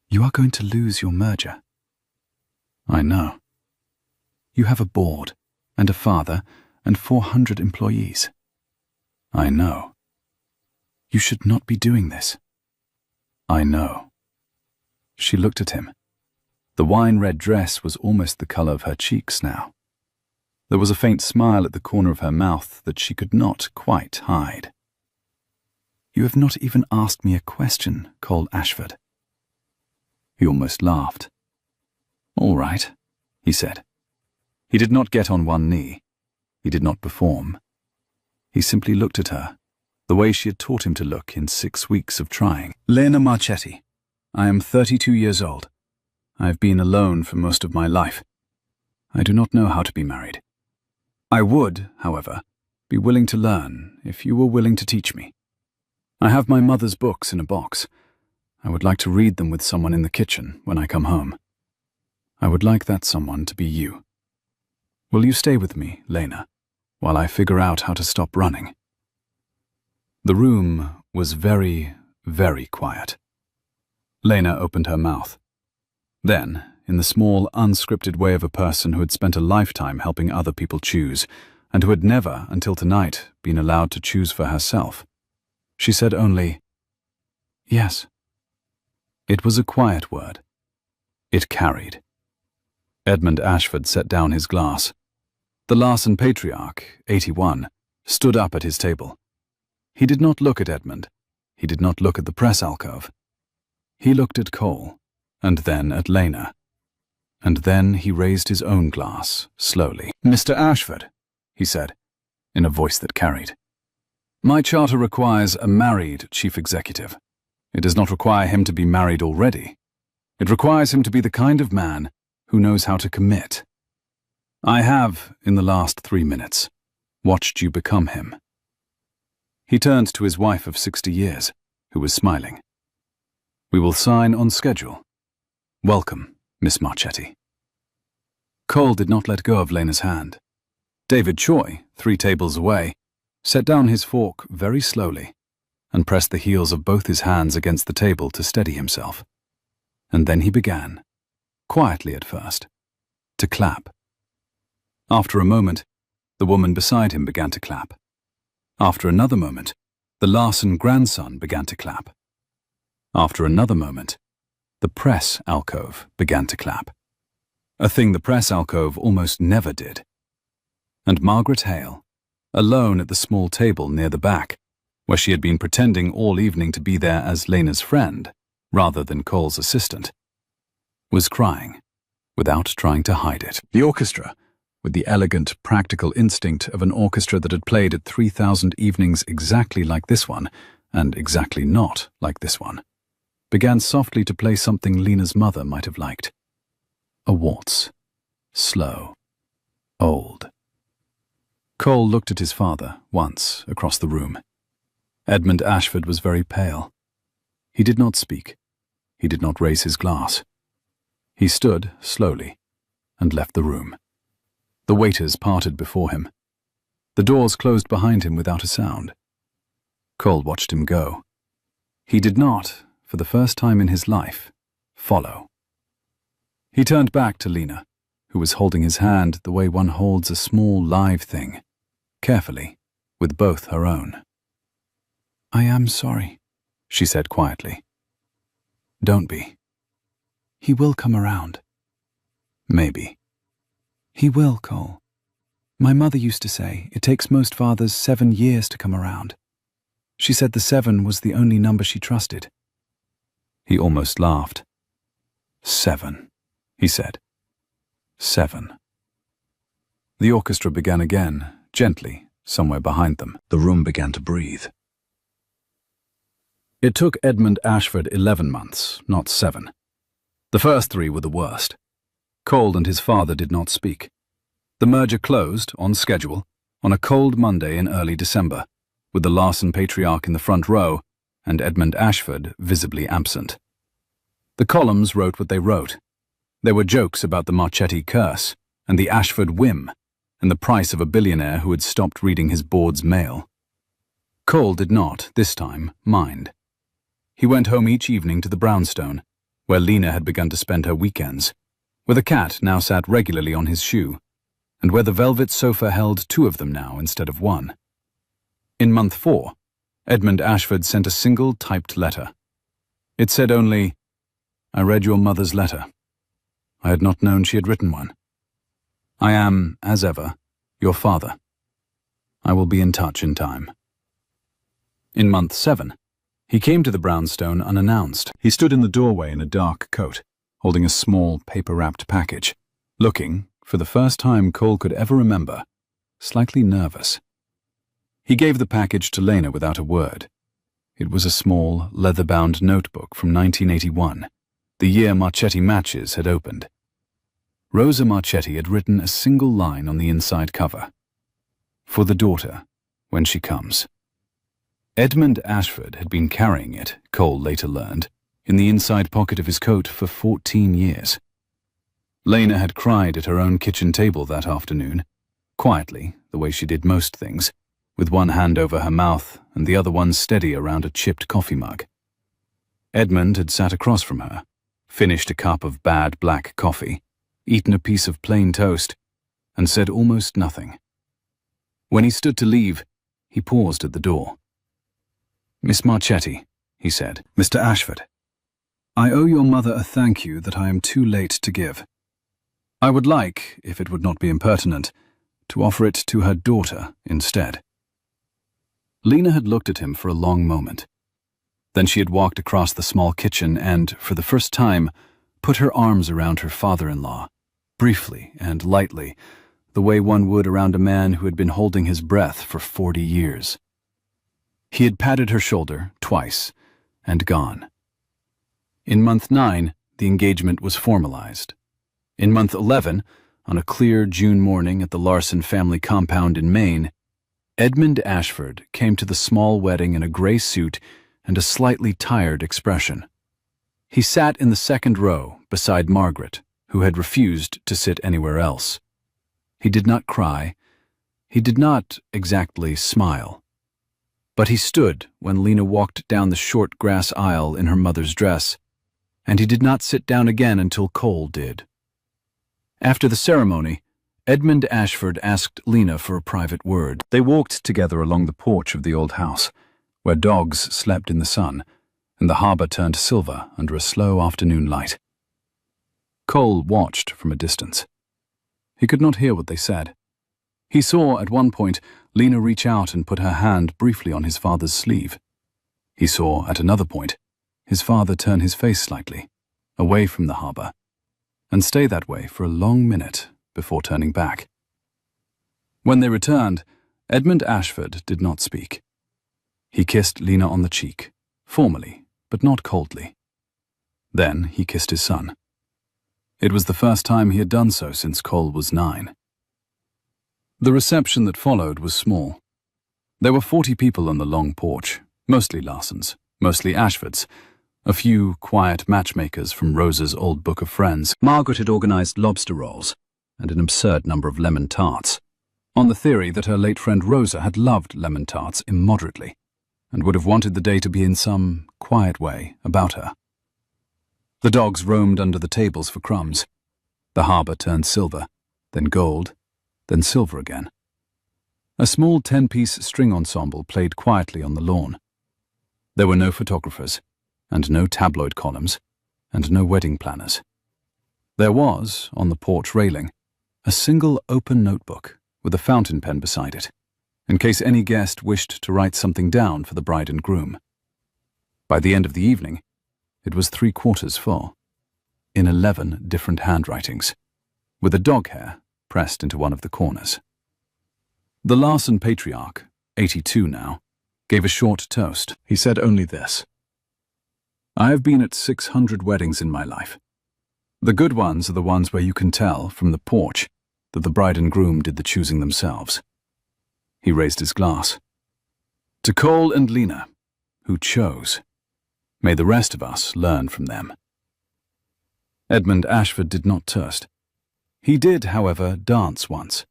You are going to lose your merger. I know. You have a board, and a father, and 400 employees. I know. You should not be doing this. I know. She looked at him. The wine-red dress was almost the color of her cheeks now. There was a faint smile at the corner of her mouth that she could not quite hide. You have not even asked me a question, Cole Ashford. He almost laughed. All right, he said. He did not get on one knee. He did not perform. He simply looked at her, the way she had taught him to look in 6 weeks of trying. Lena Marchetti. I am 32 years old. I have been alone for most of my life. I do not know how to be married. I would, however, be willing to learn if you were willing to teach me. I have my mother's books in a box. I would like to read them with someone in the kitchen when I come home. I would like that someone to be you. Will you stay with me, Lena, while I figure out how to stop running? The room was very, very quiet. Lena opened her mouth. Then, in the small, unscripted way of a person who had spent a lifetime helping other people choose, and who had never, until tonight, been allowed to choose for herself, she said only, yes. It was a quiet word. It carried. Edmund Ashford set down his glass. The Larson patriarch, 81, stood up at his table. He did not look at Edmund. He did not look at the press alcove. He looked at Cole, and then at Lena. And then he raised his own glass, slowly. Mr. Ashford, he said, in a voice that carried. My charter requires a married chief executive. It does not require him to be married already. It requires him to be the kind of man who knows how to commit. I have, in the last 3 minutes, watched you become him. He turned to his wife of 60 years, who was smiling. We will sign on schedule. Welcome, Miss Marchetti. Cole did not let go of Lena's hand. David Choi, 3 tables away, set down his fork very slowly and pressed the heels of both his hands against the table to steady himself. And then he began, quietly at first, to clap. After a moment, the woman beside him began to clap. After another moment, the Larson grandson began to clap. After another moment, the press alcove began to clap, a thing the press alcove almost never did. And Margaret Hale, alone at the small table near the back, where she had been pretending all evening to be there as Lena's friend, rather than Cole's assistant, was crying, without trying to hide it. The orchestra, with the elegant, practical instinct of an orchestra that had played at 3,000 evenings exactly like this one, and exactly not like this one, began softly to play something Lena's mother might have liked. A waltz. Slow. Old. Cole looked at his father, once, across the room. Edmund Ashford was very pale. He did not speak. He did not raise his glass. He stood, slowly, and left the room. The waiters parted before him. The doors closed behind him without a sound. Cole watched him go. He did not, for the first time in his life, follow. He turned back to Lena, who was holding his hand the way one holds a small live thing, carefully, with both her own. "I am sorry," she said quietly. "Don't be. He will come around." "Maybe." "He will, Cole. My mother used to say it takes most fathers 7 years to come around. She said the 7 was the only number she trusted." He almost laughed. 7, he said. 7. The orchestra began again, gently, somewhere behind them. The room began to breathe. It took Edmund Ashford 11 months, not 7. The first 3 were the worst. Cole and his father did not speak. The merger closed, on schedule, on a cold Monday in early December, with the Larson patriarch in the front row and Edmund Ashford visibly absent. The columns wrote what they wrote. There were jokes about the Marchetti curse and the Ashford whim and the price of a billionaire who had stopped reading his board's mail. Cole did not, this time, mind. He went home each evening to the brownstone, where Lena had begun to spend her weekends, where the cat now sat regularly on his shoe, and where the velvet sofa held 2 of them now instead of 1. In month 4, Edmund Ashford sent a single typed letter. It said only, "I read your mother's letter. I had not known she had written one. I am, as ever, your father. I will be in touch in time." In month 7, he came to the brownstone unannounced. He stood in the doorway in a dark coat, holding a small paper-wrapped package, looking, for the first time Cole could ever remember, slightly nervous. He gave the package to Lena without a word. It was a small, leather-bound notebook from 1981, the year Marchetti Matches had opened. Rosa Marchetti had written a single line on the inside cover. "For the daughter, when she comes." Edmund Ashford had been carrying it, Cole later learned, in the inside pocket of his coat for 14 years. Lena had cried at her own kitchen table that afternoon, quietly, the way she did most things, with one hand over her mouth and the other one steady around a chipped coffee mug. Edmund had sat across from her, finished a cup of bad black coffee, eaten a piece of plain toast, and said almost nothing. When he stood to leave, he paused at the door. "Miss Marchetti," he said. "Mr. Ashford, I owe your mother a thank you that I am too late to give. I would like, if it would not be impertinent, to offer it to her daughter instead." Lena had looked at him for a long moment. Then she had walked across the small kitchen and, for the first time, put her arms around her father-in-law, briefly and lightly, the way one would around a man who had been holding his breath for 40 years. He had patted her shoulder twice and gone. In month 9, the engagement was formalized. In month 11, on a clear June morning at the Larson family compound in Maine, Edmund Ashford came to the small wedding in a gray suit and a slightly tired expression. He sat in the second row beside Margaret, who had refused to sit anywhere else. He did not cry. He did not exactly smile. But he stood when Lena walked down the short grass aisle in her mother's dress, and he did not sit down again until Cole did. After the ceremony, Edmund Ashford asked Lena for a private word. They walked together along the porch of the old house, where dogs slept in the sun, and the harbor turned silver under a slow afternoon light. Cole watched from a distance. He could not hear what they said. He saw, at one point, Lena reach out and put her hand briefly on his father's sleeve. He saw, at another point, his father turn his face slightly, away from the harbor, and stay that way for a long minute before turning back. When they returned, Edmund Ashford did not speak. He kissed Lena on the cheek, formally, but not coldly. Then he kissed his son. It was the first time he had done so since Cole was 9. The reception that followed was small. There were 40 people on the long porch, mostly Larsons, mostly Ashfords, a few quiet matchmakers from Rosa's old book of friends. Margaret had organized lobster rolls and an absurd number of lemon tarts, on the theory that her late friend Rosa had loved lemon tarts immoderately and would have wanted the day to be in some quiet way about her. The dogs roamed under the tables for crumbs. The harbor turned silver, then gold, then silver again. A small 10-piece string ensemble played quietly on the lawn. There were no photographers, and no tabloid columns, and no wedding planners. There was, on the porch railing, a single open notebook with a fountain pen beside it, in case any guest wished to write something down for the bride and groom. By the end of the evening, it was 3/4 full, in 11 different handwritings, with a dog hair pressed into one of the corners. The Larson patriarch, 82 now, gave a short toast. He said only this: "I have been at 600 weddings in my life. The good ones are the ones where you can tell, from the porch, that the bride and groom did the choosing themselves." He raised his glass. "To Cole and Lena, who chose. May the rest of us learn from them." Edmund Ashford did not toast. He did, however, dance once,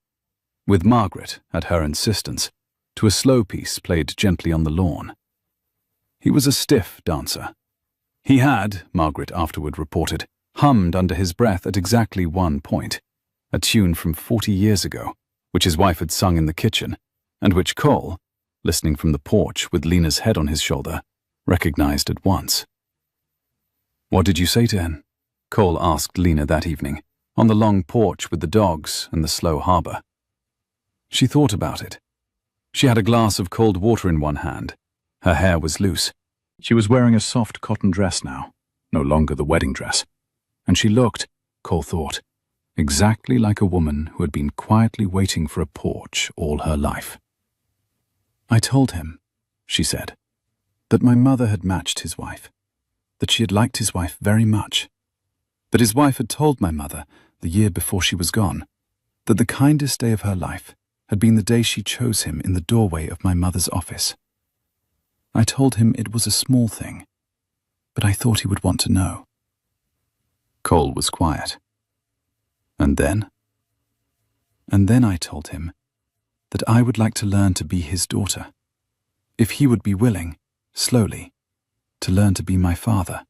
with Margaret, at her insistence, to a slow piece played gently on the lawn. He was a stiff dancer. He had, Margaret afterward reported, hummed under his breath at exactly one point, a tune from 40 years ago, which his wife had sung in the kitchen, and which Cole, listening from the porch with Lena's head on his shoulder, recognized at once. "What did you say to him?" Cole asked Lena that evening, on the long porch with the dogs and the slow harbor. She thought about it. She had a glass of cold water in one hand. Her hair was loose. She was wearing a soft cotton dress now, no longer the wedding dress, and she looked, Cole thought, exactly like a woman who had been quietly waiting for a porch all her life. "I told him," she said, "that my mother had matched his wife, that she had liked his wife very much, that his wife had told my mother, the year before she was gone, that the kindest day of her life had been the day she chose him in the doorway of my mother's office. I told him it was a small thing, but I thought he would want to know." Cole was quiet. "And then?" "And then I told him that I would like to learn to be his daughter, if he would be willing, slowly, to learn to be my father."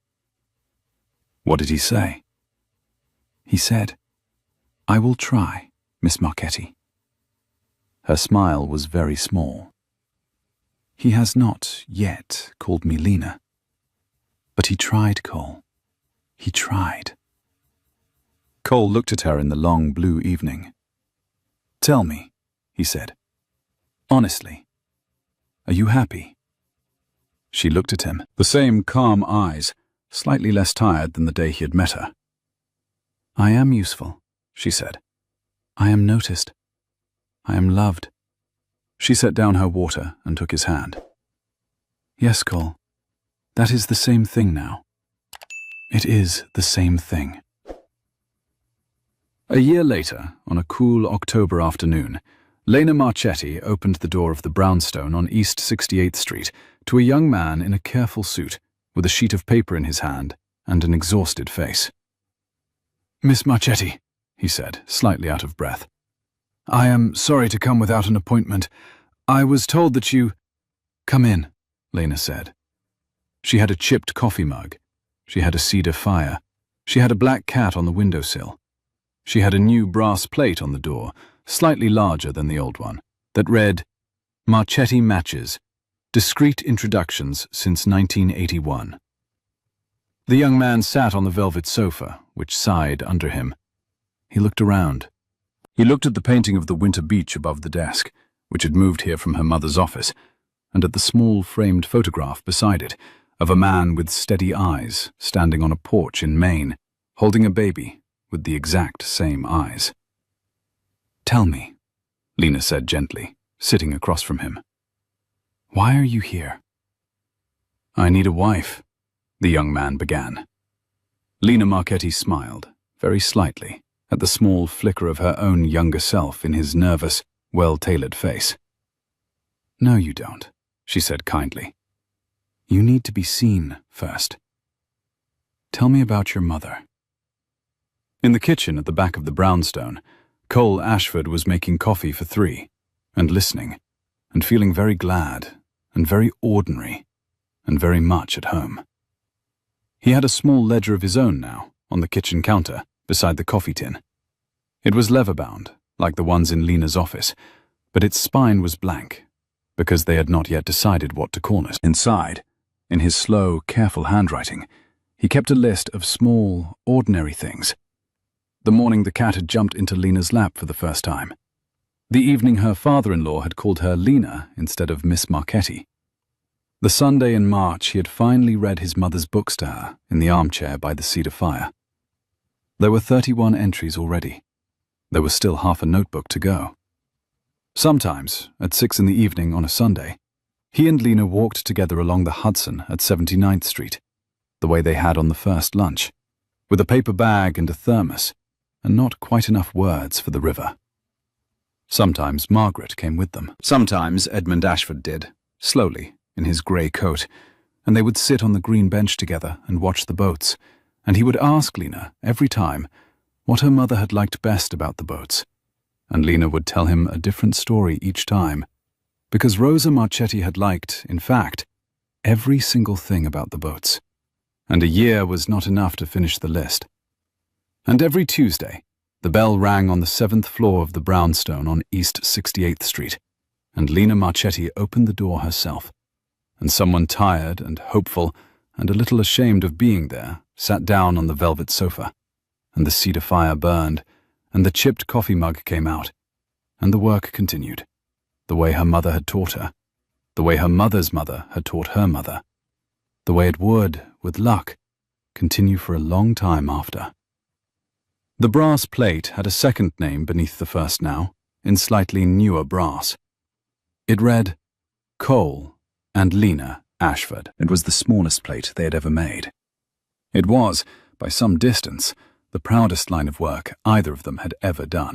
"What did he say?" "He said, 'I will try, Miss Marchetti.'" Her smile was very small. "He has not yet called me Lena. But he tried, Cole. He tried." Cole looked at her in the long blue evening. "Tell me," he said, "honestly, are you happy?" She looked at him, the same calm eyes, slightly less tired than the day he had met her. "I am useful," she said. "I am noticed. I am loved." She set down her water and took his hand. "Yes, Cole, that is the same thing now. It is the same thing." A A year later, on a cool October afternoon, Lena Marchetti opened the door of the brownstone on East 68th Street to a young man in a careful suit, with a sheet of paper in his hand and an exhausted face. "Miss Marchetti," he said, slightly out of breath. "I am sorry to come without an appointment. I was told that you—" "Come in," Lena said. She had a chipped coffee mug. She had a cedar fire. She had a black cat on the windowsill. She had a new brass plate on the door, slightly larger than the old one, that read, "Marchetti Matches, Discreet Introductions since 1981. The young man sat on the velvet sofa, which sighed under him. He looked around. He looked at the painting of the winter beach above the desk, which had moved here from her mother's office, and at the small framed photograph beside it of a man with steady eyes standing on a porch in Maine, holding a baby with the exact same eyes. "Tell me," Lena said gently, sitting across from him. "Why are you here?" "I need a wife," the young man began. Lena Marchetti smiled, very slightly, at the small flicker of her own younger self in his nervous, well-tailored face. "No, you don't," she said kindly. "You need to be seen first. Tell me about your mother." In the kitchen at the back of the brownstone, Cole Ashford was making coffee for 3, and listening, and feeling very glad, and very ordinary, and very much at home. He had a small ledger of his own now, on the kitchen counter, beside the coffee tin. It was leather-bound, like the ones in Lena's office, but its spine was blank, because they had not yet decided what to call it. Inside, in his slow, careful handwriting, he kept a list of small, ordinary things. The morning the cat had jumped into Lena's lap for the first time. The evening her father-in-law had called her Lena instead of Miss Marchetti. The Sunday in March he had finally read his mother's books to her in the armchair by the cedar fire. There were 31 entries already. There was still half a notebook to go. Sometimes, at 6 in the evening on a Sunday, he and Lena walked together along the Hudson at 79th Street, the way they had on the first lunch, with a paper bag and a thermos, and not quite enough words for the river. Sometimes Margaret came with them. Sometimes Edmund Ashford did, slowly, in his grey coat, and they would sit on the green bench together and watch the boats, and he would ask Lena, every time, what her mother had liked best about the boats, and Lena would tell him a different story each time, because Rosa Marchetti had liked, in fact, every single thing about the boats, and a year was not enough to finish the list. And every Tuesday, the bell rang on the 7th floor of the brownstone on East 68th Street, and Lena Marchetti opened the door herself, and someone tired and hopeful and a little ashamed of being there sat down on the velvet sofa, and the cedar fire burned, and the chipped coffee mug came out, and the work continued, the way her mother had taught her, the way her mother's mother had taught her mother, the way it would, with luck, continue for a long time after. The brass plate had a second name beneath the first now, in slightly newer brass. It read, Cole and Lena Ashford. It was the smallest plate they had ever made. It was, by some distance, the proudest line of work either of them had ever done.